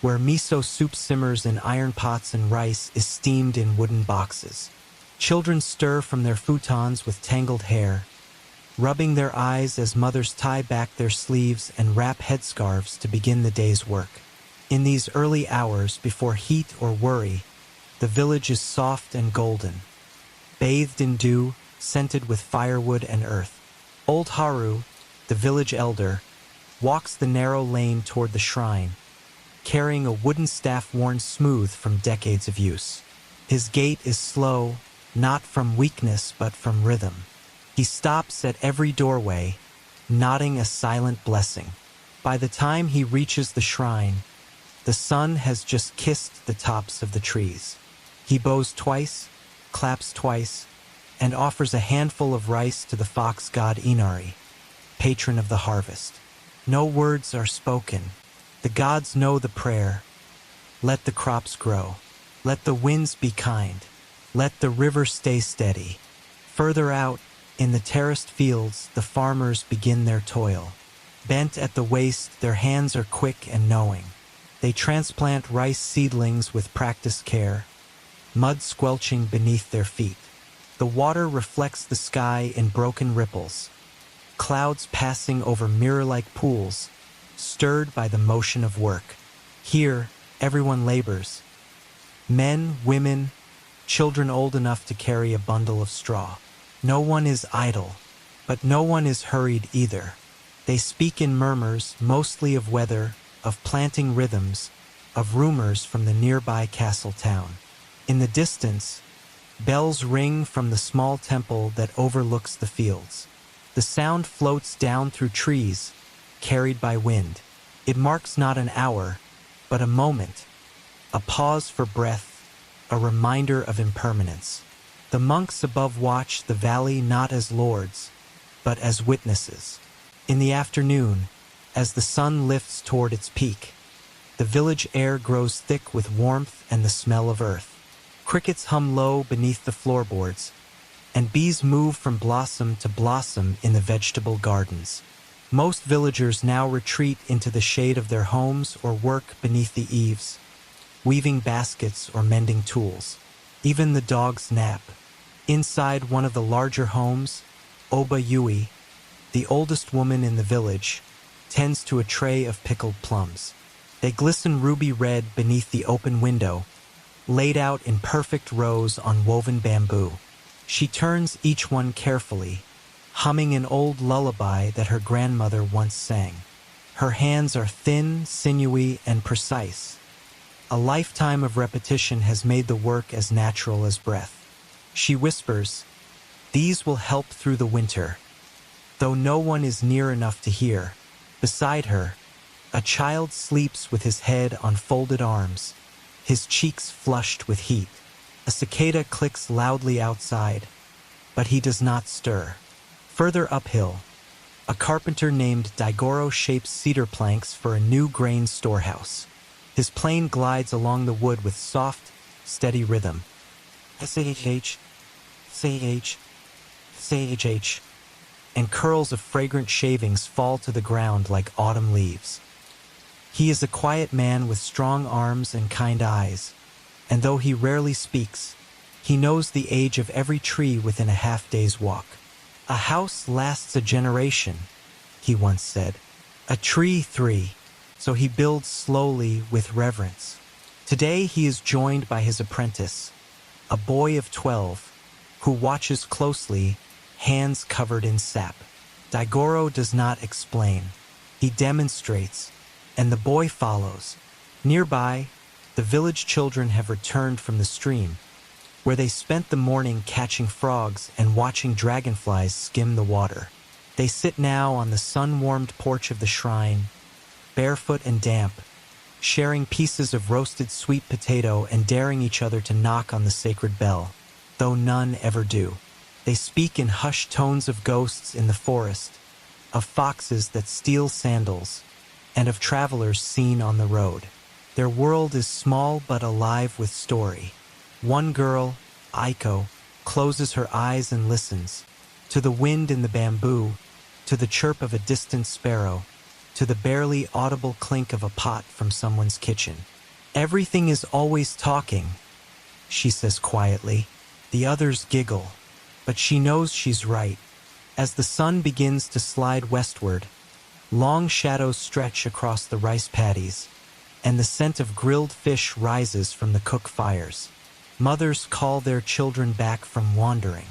where miso soup simmers in iron pots and rice is steamed in wooden boxes. Children stir from their futons with tangled hair, rubbing their eyes as mothers tie back their sleeves and wrap headscarves to begin the day's work. In these early hours before heat or worry, the village is soft and golden, bathed in dew, scented with firewood and earth. Old Haru, the village elder, walks the narrow lane toward the shrine, carrying a wooden staff worn smooth from decades of use. His gait is slow, not from weakness but from rhythm. He stops at every doorway, nodding a silent blessing. By the time he reaches the shrine, the sun has just kissed the tops of the trees. He bows twice, claps twice, and offers a handful of rice to the fox god Inari, patron of the harvest. No words are spoken. The gods know the prayer. Let the crops grow. Let the winds be kind. Let the river stay steady. Further out, in the terraced fields, the farmers begin their toil. Bent at the waist, their hands are quick and knowing. They transplant rice seedlings with practiced care, mud squelching beneath their feet. The water reflects the sky in broken ripples, clouds passing over mirror-like pools, stirred by the motion of work. Here, everyone labors. Men, women, children old enough to carry a bundle of straw. No one is idle, but no one is hurried either. They speak in murmurs, mostly of weather, of planting rhythms, of rumors from the nearby castle town. In the distance, bells ring from the small temple that overlooks the fields. The sound floats down through trees, carried by wind. It marks not an hour, but a moment, a pause for breath, a reminder of impermanence. The monks above watch the valley not as lords, but as witnesses. In the afternoon, as the sun lifts toward its peak, the village air grows thick with warmth and the smell of earth. Crickets hum low beneath the floorboards, and bees move from blossom to blossom in the vegetable gardens. Most villagers now retreat into the shade of their homes or work beneath the eaves, weaving baskets or mending tools. Even the dogs nap. Inside one of the larger homes, Oba Yui, the oldest woman in the village, tends to a tray of pickled plums. They glisten ruby red beneath the open window, laid out in perfect rows on woven bamboo. She turns each one carefully, humming an old lullaby that her grandmother once sang. Her hands are thin, sinewy, and precise. A lifetime of repetition has made the work as natural as breath. She whispers, "These will help through the winter." Though no one is near enough to hear, beside her, a child sleeps with his head on folded arms, his cheeks flushed with heat. A cicada clicks loudly outside, but he does not stir. Further uphill, a carpenter named Daigoro shapes cedar planks for a new grain storehouse. His plane glides along the wood with soft, steady rhythm. S-H-H, S-H, S-H-H, and curls of fragrant shavings fall to the ground like autumn leaves. He is a quiet man with strong arms and kind eyes, and though he rarely speaks, he knows the age of every tree within a half-day's walk. "A house lasts a generation," he once said. "A tree 3, so he builds slowly with reverence." Today he is joined by his apprentice, a boy of 12, who watches closely, hands covered in sap. Daigoro does not explain. He demonstrates, and the boy follows. Nearby, the village children have returned from the stream, where they spent the morning catching frogs and watching dragonflies skim the water. They sit now on the sun-warmed porch of the shrine, barefoot and damp, sharing pieces of roasted sweet potato and daring each other to knock on the sacred bell, though none ever do. They speak in hushed tones of ghosts in the forest, of foxes that steal sandals, and of travelers seen on the road. Their world is small but alive with story. One girl, Aiko, closes her eyes and listens, to the wind in the bamboo, to the chirp of a distant sparrow, to the barely audible clink of a pot from someone's kitchen. "Everything is always talking," she says quietly. The others giggle, but she knows she's right. As the sun begins to slide westward, long shadows stretch across the rice paddies, and the scent of grilled fish rises from the cook fires. Mothers call their children back from wandering.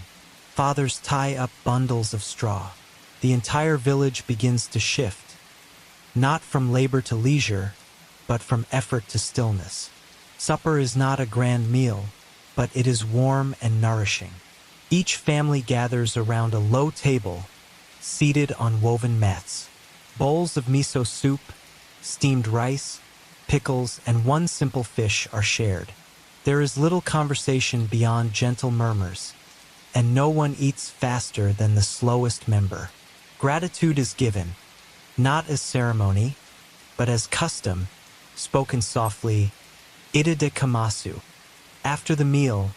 Fathers tie up bundles of straw. The entire village begins to shift, not from labor to leisure, but from effort to stillness. Supper is not a grand meal, but it is warm and nourishing. Each family gathers around a low table, seated on woven mats. Bowls of miso soup, steamed rice, pickles, and one simple fish are shared. There is little conversation beyond gentle murmurs, and no one eats faster than the slowest member. Gratitude is given, not as ceremony, but as custom, spoken softly, ida de kamasu. After the meal,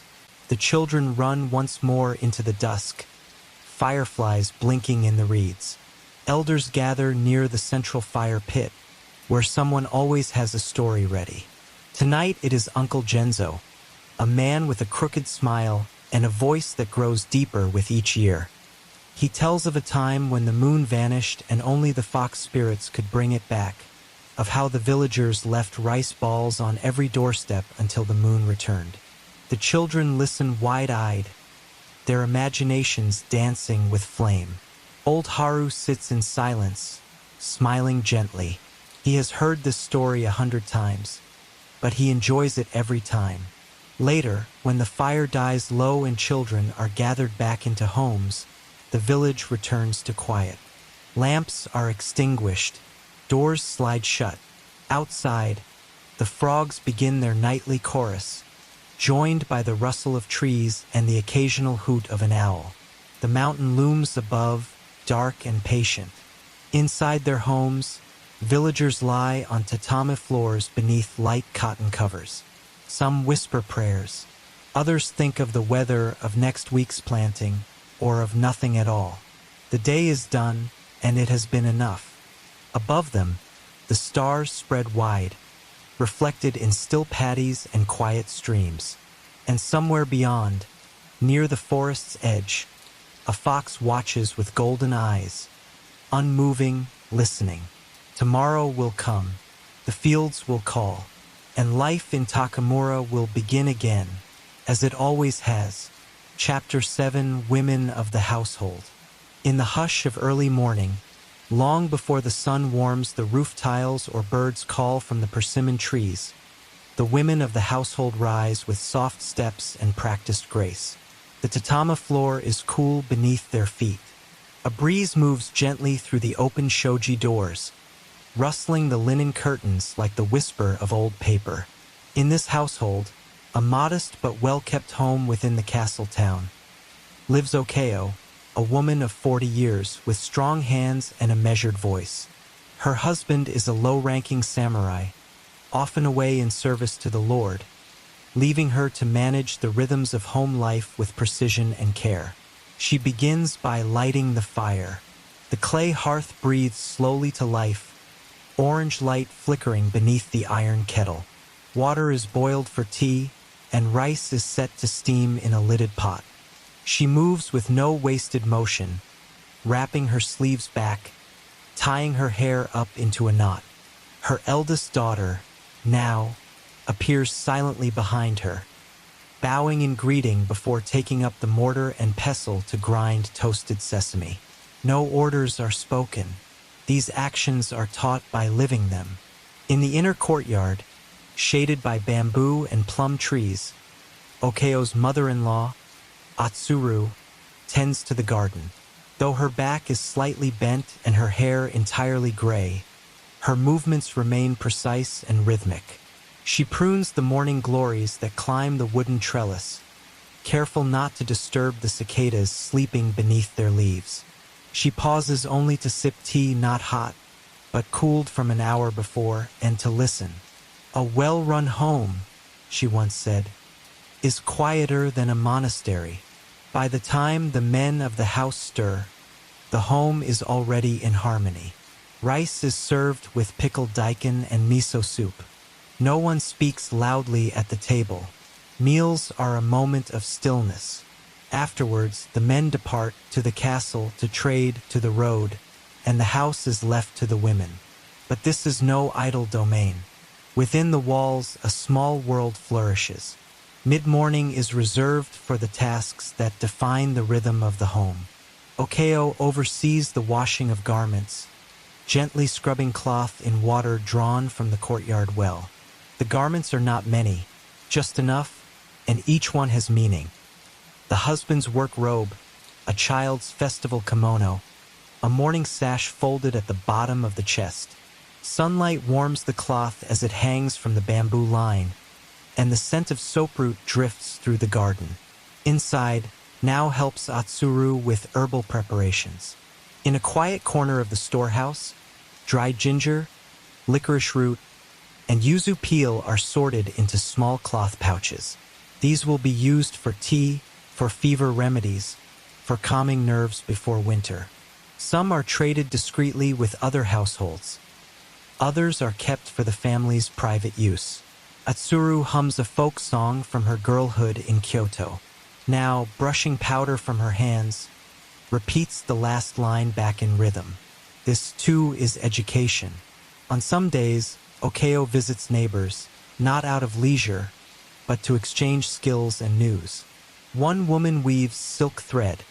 the children run once more into the dusk, fireflies blinking in the reeds. Elders gather near the central fire pit, where someone always has a story ready. Tonight it is Uncle Genzo, a man with a crooked smile and a voice that grows deeper with each year. He tells of a time when the moon vanished and only the fox spirits could bring it back, of how the villagers left rice balls on every doorstep until the moon returned. The children listen wide-eyed, their imaginations dancing with flame. Old Haru sits in silence, smiling gently. He has heard this story 100 times, but he enjoys it every time. Later, when the fire dies low and children are gathered back into homes, the village returns to quiet. Lamps are extinguished, doors slide shut. Outside, the frogs begin their nightly chorus, joined by the rustle of trees and the occasional hoot of an owl. The mountain looms above, dark and patient. Inside their homes, villagers lie on tatami floors beneath light cotton covers. Some whisper prayers. Others think of the weather of next week's planting, or of nothing at all. The day is done, and it has been enough. Above them, the stars spread wide, reflected in still paddies and quiet streams. And somewhere beyond, near the forest's edge, a fox watches with golden eyes, unmoving, listening. Tomorrow will come, the fields will call, and life in Takamura will begin again, as it always has. Chapter 7: Women of the Household. In the hush of early morning, long before the sun warms the roof tiles or birds call from the persimmon trees, the women of the household rise with soft steps and practiced grace. The tatama floor is cool beneath their feet. A breeze moves gently through the open shoji doors, rustling the linen curtains like the whisper of old paper. In this household, a modest but well-kept home within the castle town, lives Okayo, a woman of 40 years with strong hands and a measured voice. Her husband is a low-ranking samurai, often away in service to the Lord, leaving her to manage the rhythms of home life with precision and care. She begins by lighting the fire. The clay hearth breathes slowly to life, orange light flickering beneath the iron kettle. Water is boiled for tea, and rice is set to steam in a lidded pot. She moves with no wasted motion, wrapping her sleeves back, tying her hair up into a knot. Her eldest daughter, now, appears silently behind her, bowing in greeting before taking up the mortar and pestle to grind toasted sesame. No orders are spoken. These actions are taught by living them. In the inner courtyard, shaded by bamboo and plum trees, Okayo's mother-in-law, Atsuru, tends to the garden. Though her back is slightly bent and her hair entirely gray, her movements remain precise and rhythmic. She prunes the morning glories that climb the wooden trellis, careful not to disturb the cicadas sleeping beneath their leaves. She pauses only to sip tea not hot, but cooled from an hour before, and to listen. "A well-run home," she once said, "is quieter than a monastery." By the time the men of the house stir, the home is already in harmony. Rice is served with pickled daikon and miso soup. No one speaks loudly at the table. Meals are a moment of stillness. Afterwards, the men depart to the castle to trade to the road, and the house is left to the women. But this is no idle domain. Within the walls, a small world flourishes. Mid-morning is reserved for the tasks that define the rhythm of the home. Okayo oversees the washing of garments, gently scrubbing cloth in water drawn from the courtyard well. The garments are not many, just enough, and each one has meaning. The husband's work robe, a child's festival kimono, a morning sash folded at the bottom of the chest. Sunlight warms the cloth as it hangs from the bamboo line, and the scent of soaproot drifts through the garden. Inside, now helps Atsuru with herbal preparations. In a quiet corner of the storehouse, dried ginger, licorice root, and yuzu peel are sorted into small cloth pouches. These will be used for tea, for fever remedies, for calming nerves before winter. Some are traded discreetly with other households. Others are kept for the family's private use. Atsuru hums a folk song from her girlhood in Kyoto. Now, brushing powder from her hands, repeats the last line back in rhythm. This, too, is education. On some days, Okayo visits neighbors, not out of leisure, but to exchange skills and news. One woman weaves silk thread,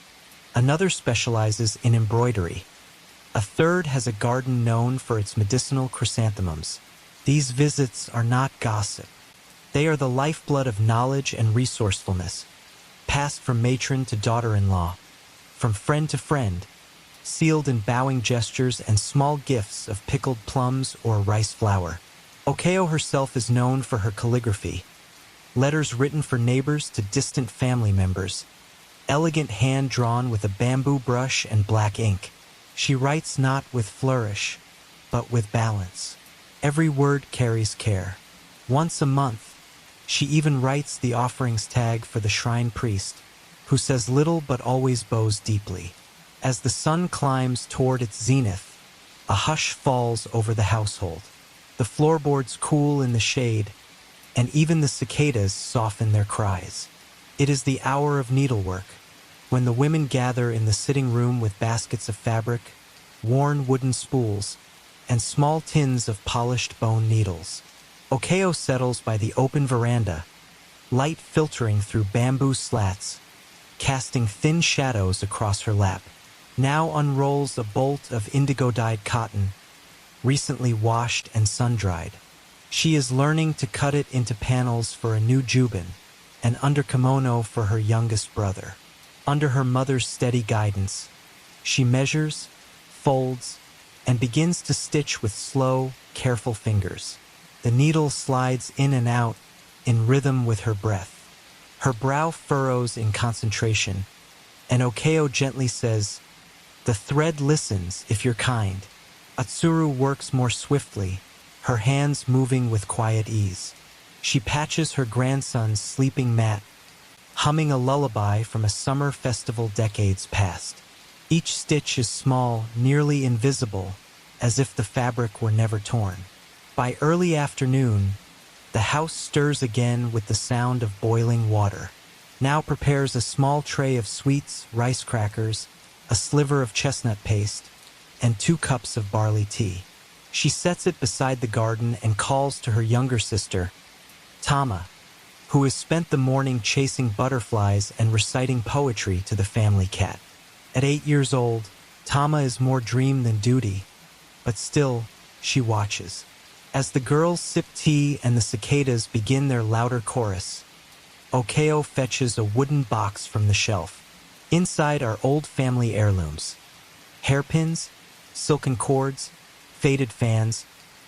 another specializes in embroidery. A third has a garden known for its medicinal chrysanthemums. These visits are not gossip. They are the lifeblood of knowledge and resourcefulness, passed from matron to daughter-in-law, from friend to friend, sealed in bowing gestures and small gifts of pickled plums or rice flour. Okayo herself is known for her calligraphy, letters written for neighbors to distant family members, elegant hand drawn with a bamboo brush and black ink. She writes not with flourish, but with balance. Every word carries care. Once a month, she even writes the offerings tag for the shrine priest, who says little but always bows deeply. As the sun climbs toward its zenith, a hush falls over the household. The floorboards cool in the shade, and even the cicadas soften their cries. It is the hour of needlework, when the women gather in the sitting room with baskets of fabric, worn wooden spools, and small tins of polished bone needles. Okayo settles by the open veranda, light filtering through bamboo slats, casting thin shadows across her lap. Now unrolls a bolt of indigo-dyed cotton, recently washed and sun-dried. She is learning to cut it into panels for a new juban, an under-kimono for her youngest brother. Under her mother's steady guidance, she measures, folds, and begins to stitch with slow, careful fingers. The needle slides in and out, in rhythm with her breath. Her brow furrows in concentration, and Okayo gently says, "The thread listens if you're kind." Atsuru works more swiftly, her hands moving with quiet ease. She patches her grandson's sleeping mat, humming a lullaby from a summer festival decades past. Each stitch is small, nearly invisible, as if the fabric were never torn. By early afternoon, the house stirs again with the sound of boiling water. Now prepares a small tray of sweets, rice crackers, a sliver of chestnut paste, and 2 cups of barley tea. She sets it beside the garden and calls to her younger sister, Tama, who has spent the morning chasing butterflies and reciting poetry to the family cat. At 8 years old, Tama is more dream than duty, but still, she watches. As the girls sip tea and the cicadas begin their louder chorus, Okayo fetches a wooden box from the shelf. Inside are old family heirlooms, hairpins, silken cords, faded fans,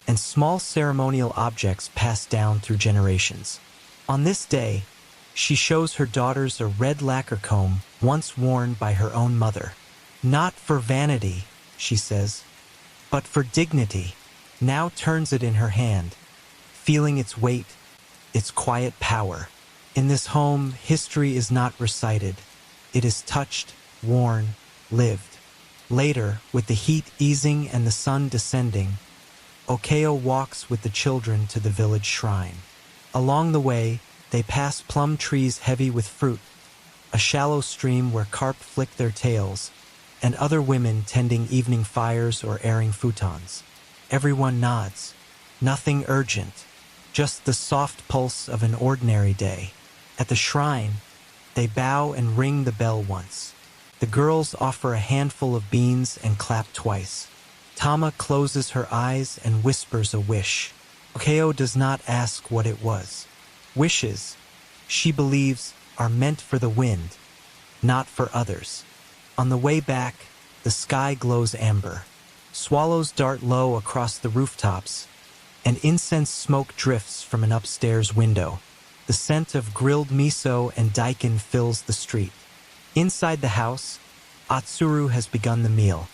and small ceremonial objects passed down through generations. On this day, she shows her daughters a red lacquer comb once worn by her own mother. "Not for vanity," she says, "but for dignity." Now turns it in her hand, feeling its weight, its quiet power. In this home, history is not recited. It is touched, worn, lived. Later, with the heat easing and the sun descending, Okayo walks with the children to the village shrine. Along the way, they pass plum trees heavy with fruit, a shallow stream where carp flick their tails, and other women tending evening fires or airing futons. Everyone nods. Nothing urgent, just the soft pulse of an ordinary day. At the shrine, they bow and ring the bell once. The girls offer a handful of beans and clap twice. Tama closes her eyes and whispers a wish. Okayo does not ask what it was. Wishes, she believes, are meant for the wind, not for others. On the way back, the sky glows amber. Swallows dart low across the rooftops, and incense smoke drifts from an upstairs window. The scent of grilled miso and daikon fills the street. Inside the house, Atsuru has begun the meal.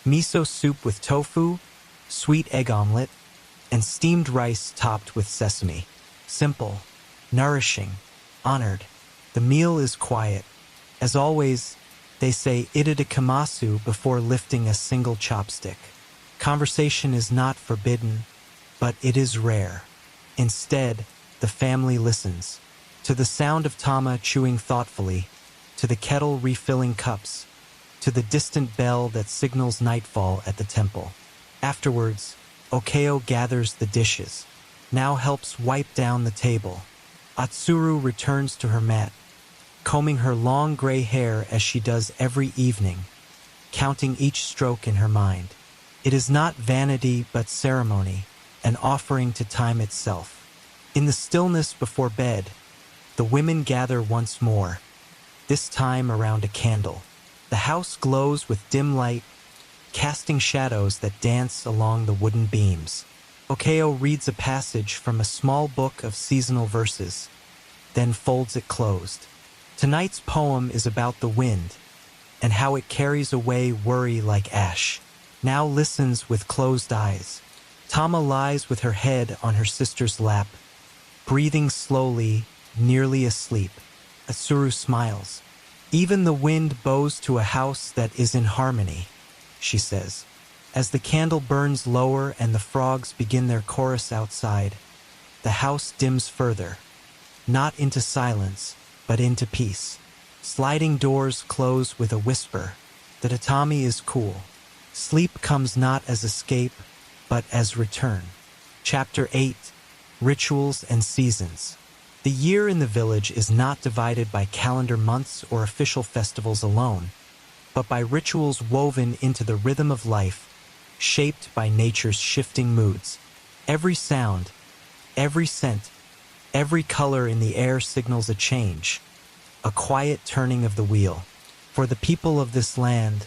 Miso soup with tofu, sweet egg omelet, and steamed rice topped with sesame. Simple, nourishing, honored. The meal is quiet. As always, they say itadakamasu before lifting a single chopstick. Conversation is not forbidden, but it is rare. Instead, the family listens. To the sound of Tama chewing thoughtfully, to the kettle refilling cups, to the distant bell that signals nightfall at the temple. Afterwards, Okayo gathers the dishes, now helps wipe down the table. Atsuru returns to her mat, combing her long gray hair as she does every evening, counting each stroke in her mind. It is not vanity but ceremony, an offering to time itself. In the stillness before bed, the women gather once more, this time around a candle. The house glows with dim light, casting shadows that dance along the wooden beams. Okayo reads a passage from a small book of seasonal verses, then folds it closed. Tonight's poem is about the wind, and how it carries away worry like ash. Now listens with closed eyes. Tama lies with her head on her sister's lap, breathing slowly, nearly asleep. Atsuru smiles. "Even the wind bows to a house that is in harmony," she says. As the candle burns lower and the frogs begin their chorus outside, the house dims further, not into silence, but into peace. Sliding doors close with a whisper. The tatami is cool. Sleep comes not as escape, but as return. Chapter 8. rituals, and seasons. The year in the village is not divided by calendar months or official festivals alone, but by rituals woven into the rhythm of life, shaped by nature's shifting moods. Every sound, every scent, every color in the air signals a change, a quiet turning of the wheel. For the people of this land,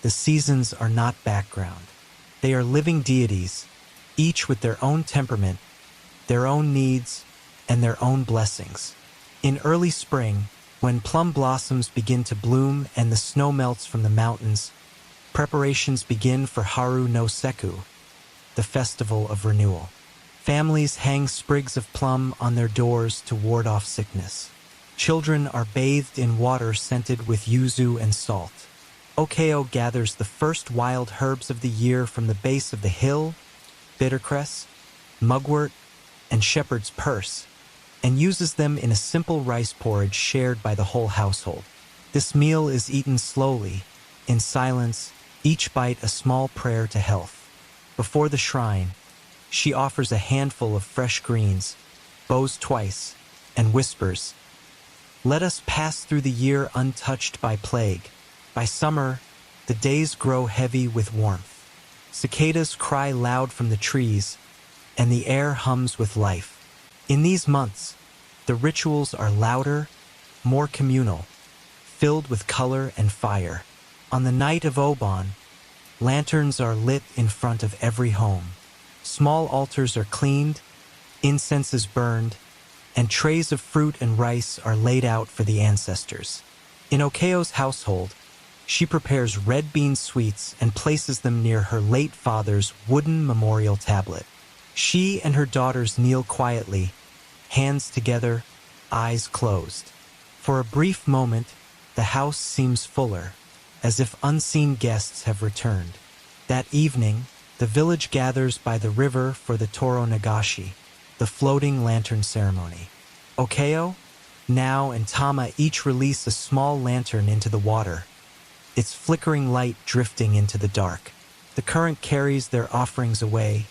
the seasons are not background. They are living deities, each with their own temperament, their own needs, and their own blessings. In early spring, when plum blossoms begin to bloom and the snow melts from the mountains, preparations begin for Haru no Seku, the festival of renewal. Families hang sprigs of plum on their doors to ward off sickness. Children are bathed in water scented with yuzu and salt. Okayo gathers the first wild herbs of the year from the base of the hill, bittercress, mugwort, and shepherd's purse, and uses them in a simple rice porridge shared by the whole household. This meal is eaten slowly, in silence, each bite a small prayer to health. Before the shrine, she offers a handful of fresh greens, bows twice, and whispers, "Let us pass through the year untouched by plague." By summer, the days grow heavy with warmth. Cicadas cry loud from the trees, and the air hums with life. In these months, the rituals are louder, more communal, filled with color and fire. On the night of Obon, lanterns are lit in front of every home. Small altars are cleaned, incense is burned, and trays of fruit and rice are laid out for the ancestors. In Okayo's household, she prepares red bean sweets and places them near her late father's wooden memorial tablet. She and her daughters kneel quietly, hands together, eyes closed. For a brief moment, the house seems fuller, as if unseen guests have returned. That evening, the village gathers by the river for the Toro Nagashi, the floating lantern ceremony. Okayo, Nao, and Tama each release a small lantern into the water, its flickering light drifting into the dark. The current carries their offerings away,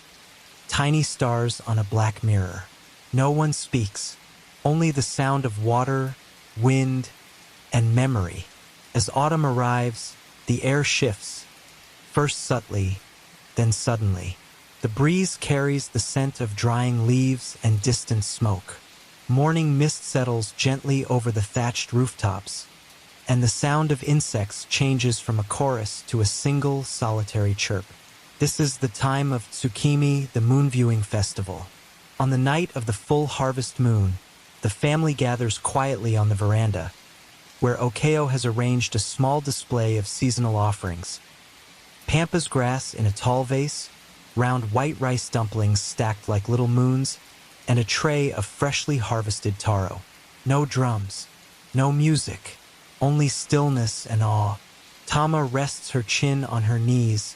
tiny stars on a black mirror. No one speaks, only the sound of water, wind, and memory. As autumn arrives, the air shifts, first subtly, then suddenly. The breeze carries the scent of drying leaves and distant smoke. Morning mist settles gently over the thatched rooftops, and the sound of insects changes from a chorus to a single solitary chirp. This is the time of Tsukimi, the moon viewing festival. On the night of the full harvest moon, the family gathers quietly on the veranda, where Okayo has arranged a small display of seasonal offerings. Pampas grass in a tall vase, round white rice dumplings stacked like little moons, and a tray of freshly harvested taro. No drums, no music, only stillness and awe. Tama rests her chin on her knees,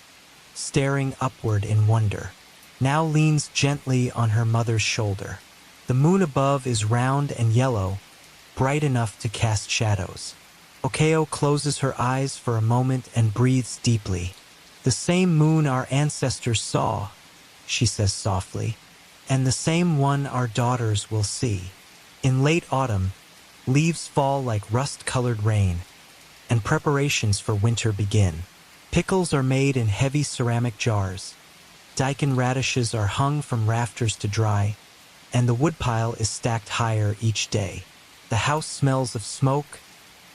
staring upward in wonder. Now leans gently on her mother's shoulder. The moon above is round and yellow, bright enough to cast shadows. Okayo closes her eyes for a moment and breathes deeply. "The same moon our ancestors saw," she says softly, "and the same one our daughters will see." In late autumn, leaves fall like rust-colored rain, and preparations for winter begin. Pickles are made in heavy ceramic jars. Daikon radishes are hung from rafters to dry, and the woodpile is stacked higher each day. The house smells of smoke,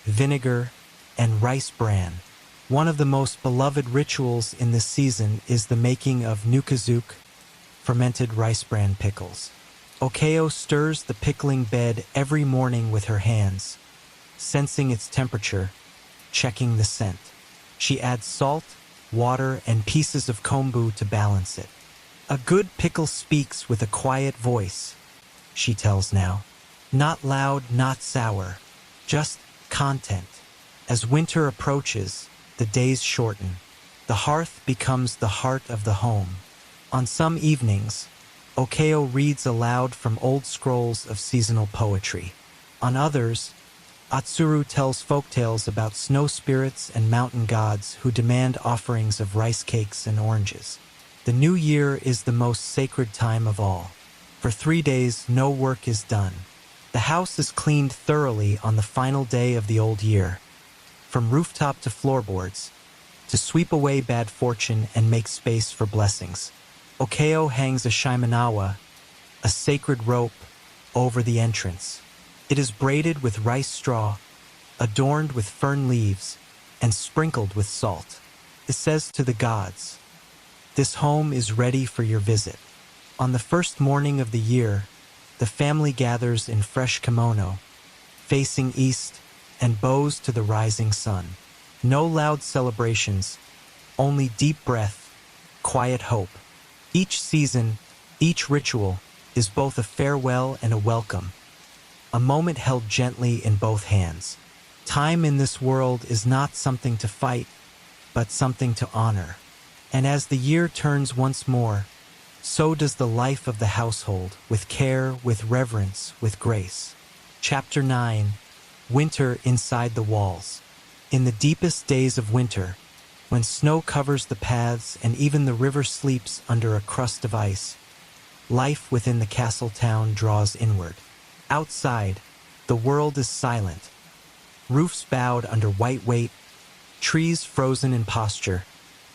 vinegar, and rice bran. One of the most beloved rituals in this season is the making of nukazuke, fermented rice bran pickles. Okayo stirs the pickling bed every morning with her hands, sensing its temperature, checking the scent. She adds salt, water, and pieces of kombu to balance it. "A good pickle speaks with a quiet voice," she tells Nao. "Not loud, not sour, just content." As winter approaches, the days shorten. The hearth becomes the heart of the home. On some evenings, Okayo reads aloud from old scrolls of seasonal poetry. On others, Atsuru tells folktales about snow spirits and mountain gods who demand offerings of rice cakes and oranges. The new year is the most sacred time of all. For 3 days, no work is done. The house is cleaned thoroughly on the final day of the old year, from rooftop to floorboards, to sweep away bad fortune and make space for blessings. Okayo hangs a shimenawa, a sacred rope, over the entrance. It is braided with rice straw, adorned with fern leaves, and sprinkled with salt. It says to the gods, "This home is ready for your visit." On the first morning of the year, the family gathers in fresh kimono, facing east, and bows to the rising sun. No loud celebrations, only deep breath, quiet hope. Each season, each ritual, is both a farewell and a welcome, a moment held gently in both hands. Time in this world is not something to fight, but something to honor. And as the year turns once more, so does the life of the household, with care, with reverence, with grace. Chapter 9. Winter Inside the Walls. In the deepest days of winter, when snow covers the paths and even the river sleeps under a crust of ice, life within the castle town draws inward. Outside, the world is silent. Roofs bowed under white weight, trees frozen in posture,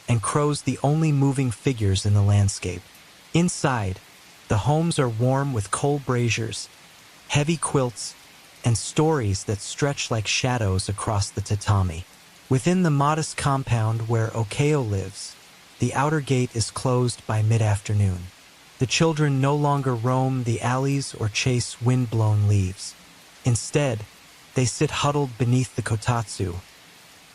and crows the only moving figures in the landscape. Inside, the homes are warm with coal braziers, heavy quilts, and stories that stretch like shadows across the tatami. Within the modest compound where Okayo lives, the outer gate is closed by mid-afternoon. The children no longer roam the alleys or chase wind-blown leaves. Instead, they sit huddled beneath the kotatsu,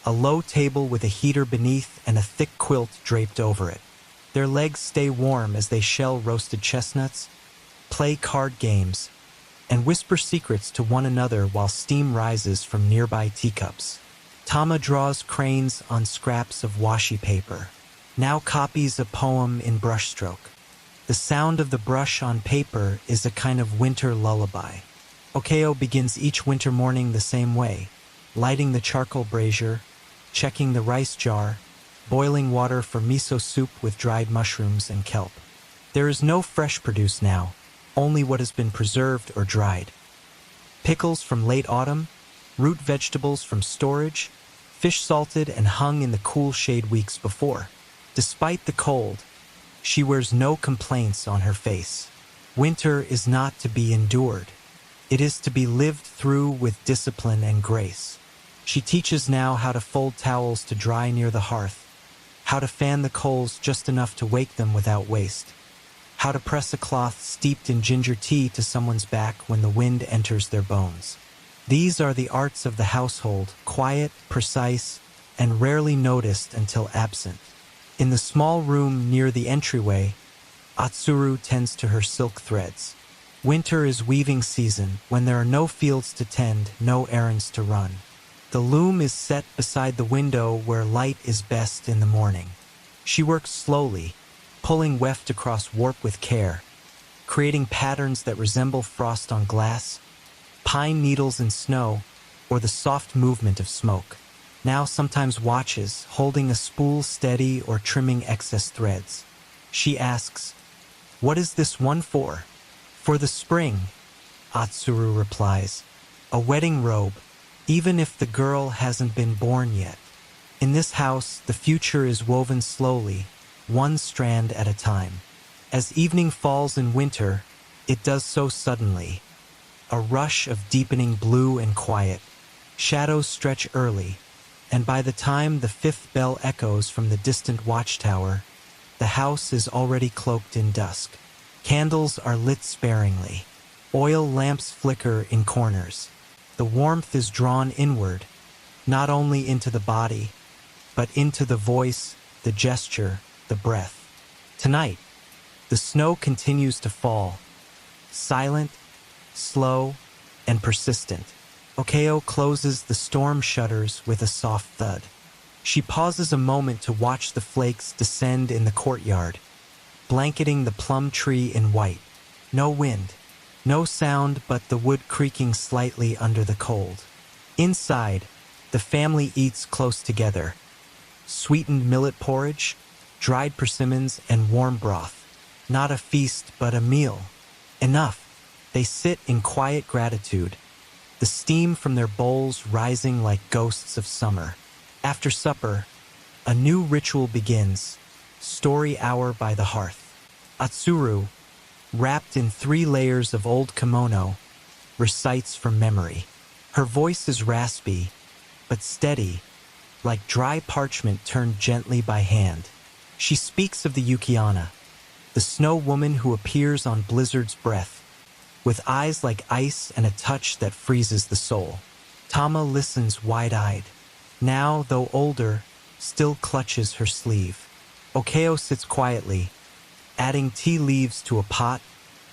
a low table with a heater beneath and a thick quilt draped over it. Their legs stay warm as they shell roasted chestnuts, play card games, and whisper secrets to one another while steam rises from nearby teacups. Tama draws cranes on scraps of washi paper, now copies a poem in brushstroke. The sound of the brush on paper is a kind of winter lullaby. Okayo begins each winter morning the same way, lighting the charcoal brazier, checking the rice jar, boiling water for miso soup with dried mushrooms and kelp. There is no fresh produce now, only what has been preserved or dried. Pickles from late autumn, root vegetables from storage, fish salted and hung in the cool shade weeks before. Despite the cold, she wears no complaints on her face. Winter is not to be endured. It is to be lived through with discipline and grace. She teaches now how to fold towels to dry near the hearth, how to fan the coals just enough to wake them without waste, how to press a cloth steeped in ginger tea to someone's back when the wind enters their bones. These are the arts of the household, quiet, precise, and rarely noticed until absent. In the small room near the entryway, Atsuru tends to her silk threads. Winter is weaving season, when there are no fields to tend, no errands to run. The loom is set beside the window where light is best in the morning. She works slowly, pulling weft across warp with care, creating patterns that resemble frost on glass, pine needles in snow, or the soft movement of smoke. Now sometimes watches, holding a spool steady or trimming excess threads. She asks, "What is this one for?" "For the spring," Atsuru replies. "A wedding robe, even if the girl hasn't been born yet." In this house, the future is woven slowly, one strand at a time. As evening falls in winter, it does so suddenly. A rush of deepening blue and quiet. Shadows stretch early, and by the time the fifth bell echoes from the distant watchtower, the house is already cloaked in dusk. Candles are lit sparingly. Oil lamps flicker in corners. The warmth is drawn inward, not only into the body, but into the voice, the gesture, the breath. Tonight, the snow continues to fall, silent, slow, and persistent. Okayo closes the storm shutters with a soft thud. She pauses a moment to watch the flakes descend in the courtyard, blanketing the plum tree in white. No wind, no sound but the wood creaking slightly under the cold. Inside, the family eats close together. Sweetened millet porridge, dried persimmons, and warm broth. Not a feast, but a meal. Enough. They sit in quiet gratitude, the steam from their bowls rising like ghosts of summer. After supper, a new ritual begins, story hour by the hearth. Atsuru, wrapped in 3 layers of old kimono, recites from memory. Her voice is raspy, but steady, like dry parchment turned gently by hand. She speaks of the Yukiana, the snow woman who appears on blizzard's breath, with eyes like ice and a touch that freezes the soul. Tama listens wide-eyed. Now, though older, still clutches her sleeve. Okayo sits quietly, adding tea leaves to a pot,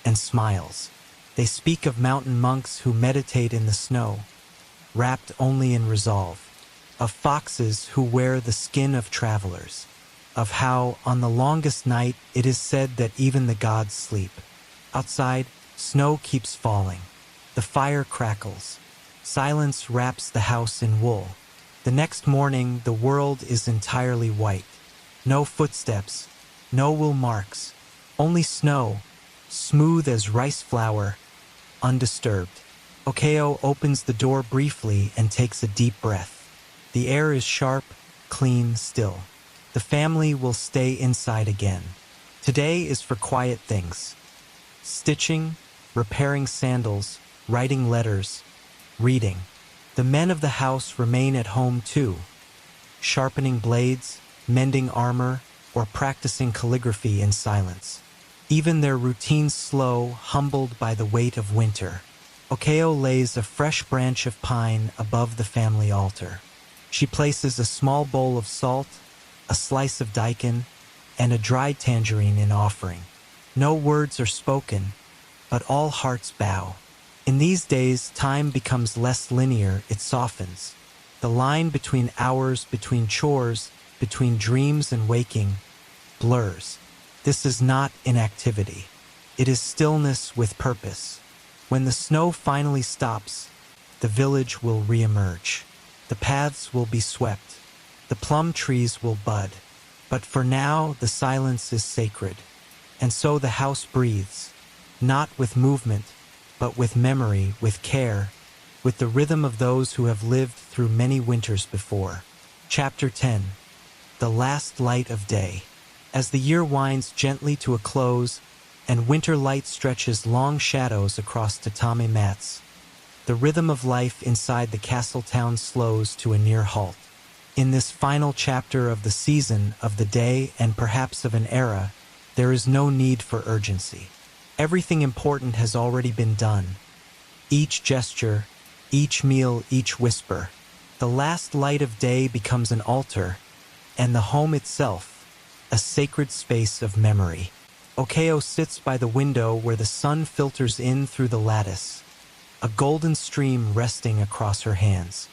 and smiles. They speak of mountain monks who meditate in the snow, wrapped only in resolve, of foxes who wear the skin of travelers, of how, on the longest night, it is said that even the gods sleep. Outside, snow keeps falling. The fire crackles. Silence wraps the house in wool. The next morning, the world is entirely white. No footsteps, no wool marks, only snow, smooth as rice flour, undisturbed. Okayo opens the door briefly and takes a deep breath. The air is sharp, clean, still. The family will stay inside again. Today is for quiet things. Stitching, repairing sandals, writing letters, reading. The men of the house remain at home too, sharpening blades, mending armor, or practicing calligraphy in silence. Even their routines slow, humbled by the weight of winter. Okayo lays a fresh branch of pine above the family altar. She places a small bowl of salt, a slice of daikon, and a dried tangerine in offering. No words are spoken, but all hearts bow. In these days, time becomes less linear, it softens. The line between hours, between chores, between dreams and waking, blurs. This is not inactivity. It is stillness with purpose. When the snow finally stops, the village will reemerge. The paths will be swept. The plum trees will bud. But for now, the silence is sacred. And so the house breathes, not with movement, but with memory, with care, with the rhythm of those who have lived through many winters before. Chapter 10. The Last Light of Day. As the year winds gently to a close, and winter light stretches long shadows across tatami mats, the rhythm of life inside the castle town slows to a near halt. In this final chapter of the season, of the day, and perhaps of an era, there is no need for urgency. Everything important has already been done. Each gesture, each meal, each whisper. The last light of day becomes an altar, and the home itself, a sacred space of memory. Okayo sits by the window where the sun filters in through the lattice, a golden stream resting across her hands.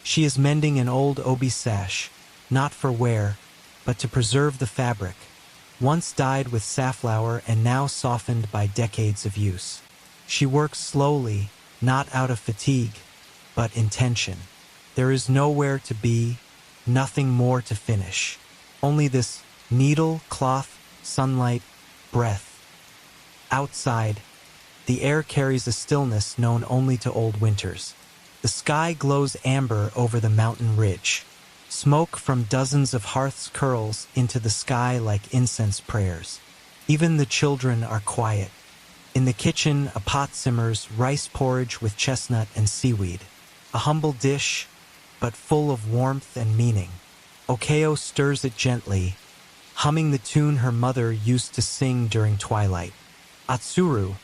She is mending an old obi sash, not for wear, but to preserve the fabric, once dyed with safflower and now softened by decades of use. She works slowly, not out of fatigue, but intention. There is nowhere to be, nothing more to finish. Only this needle, cloth, sunlight, breath. Outside, the air carries a stillness known only to old winters. The sky glows amber over the mountain ridge. Smoke from dozens of hearths curls into the sky like incense prayers. Even the children are quiet. In the kitchen, a pot simmers rice porridge with chestnut and seaweed. A humble dish, but full of warmth and meaning. Okayo stirs it gently, humming the tune her mother used to sing during twilight. Atsuru,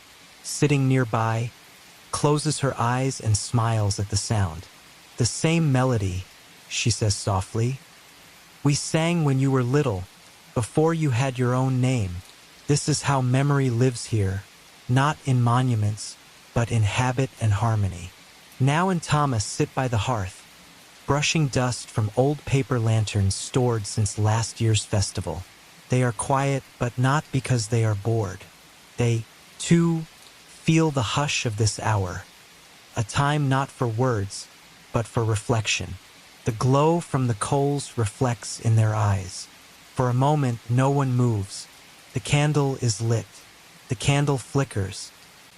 sitting nearby, closes her eyes and smiles at the sound. The same melody, she says softly. We sang when you were little, before you had your own name. This is how memory lives here, not in monuments, but in habit and harmony. Now and Thomas sit by the hearth, brushing dust from old paper lanterns stored since last year's festival. They are quiet, but not because they are bored. They, too, feel the hush of this hour, a time not for words, but for reflection. The glow from the coals reflects in their eyes. For a moment, no one moves. The candle is lit. The candle flickers,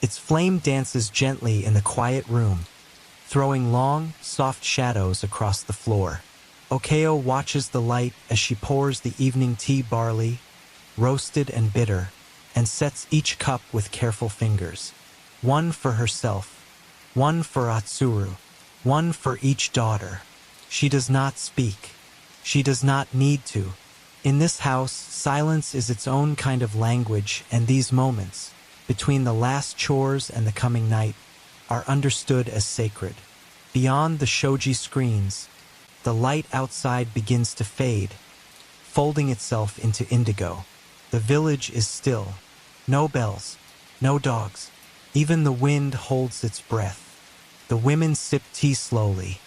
Its flame dances gently in the quiet room, throwing long, soft shadows across the floor. Okayo watches the light as she pours the evening tea barley, roasted and bitter, and sets each cup with careful fingers. One for herself, one for Atsuru, one for each daughter. She does not speak. She does not need to. In this house, silence is its own kind of language, and these moments, between the last chores and the coming night, are understood as sacred. Beyond the shoji screens, the light outside begins to fade, folding itself into indigo. The village is still. No bells, no dogs. Even the wind holds its breath. The women sip tea slowly.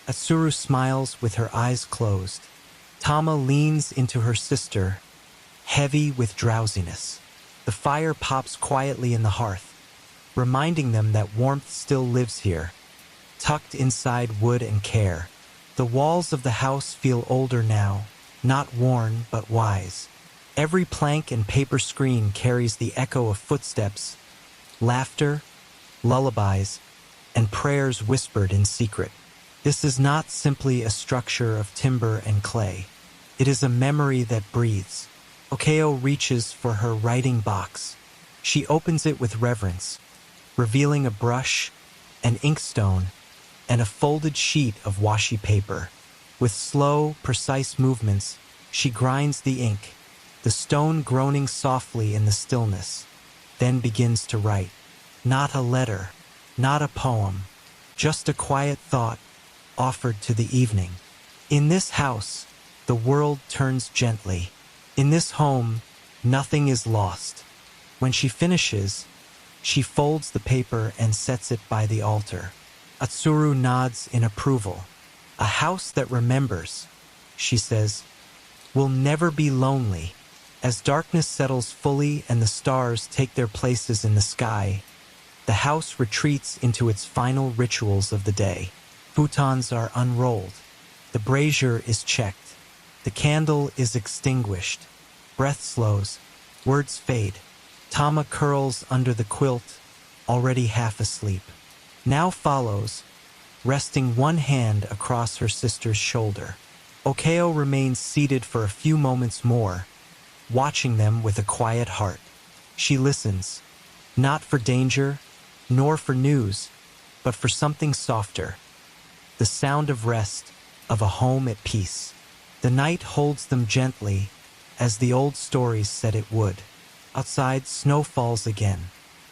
Atsuru smiles with her eyes closed. Tama leans into her sister, heavy with drowsiness. The fire pops quietly in the hearth, reminding them that warmth still lives here, tucked inside wood and care. The walls of the house feel older now, not worn but wise. Every plank and paper screen carries the echo of footsteps, laughter, lullabies, and prayers whispered in secret. This is not simply a structure of timber and clay. It is a memory that breathes. Okayo reaches for her writing box. She opens it with reverence, revealing a brush, an inkstone, and a folded sheet of washi paper. With slow, precise movements, she grinds the ink, the stone groaning softly in the stillness, then begins to write. Not a letter, not a poem, just a quiet thought offered to the evening. In this house, the world turns gently. In this home, nothing is lost. When she finishes, she folds the paper and sets it by the altar. Atsuru nods in approval. A house that remembers, she says, will never be lonely. As darkness settles fully and the stars take their places in the sky, the house retreats into its final rituals of the day. Futons are unrolled. The brazier is checked. The candle is extinguished. Breath slows. Words fade. Tama curls under the quilt, already half asleep. Now follows, resting one hand across her sister's shoulder. Okayo remains seated for a few moments more, watching them with a quiet heart. She listens, not for danger, nor for news, but for something softer. The sound of rest, of a home at peace. The night holds them gently, as the old stories said it would. Outside, snow falls again,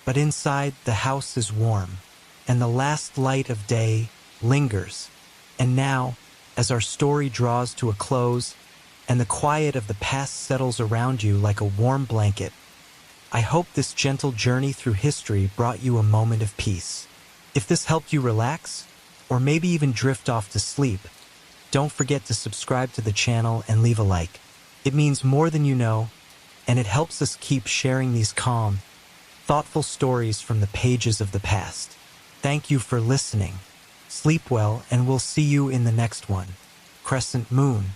but inside the house is warm, and the last light of day lingers. And now, as our story draws to a close, and the quiet of the past settles around you like a warm blanket, I hope this gentle journey through history brought you a moment of peace. If this helped you relax, or maybe even drift off to sleep, don't forget to subscribe to the channel and leave a like. It means more than you know, and it helps us keep sharing these calm, thoughtful stories from the pages of the past. Thank you for listening. Sleep well, and we'll see you in the next one. Crescent Moon.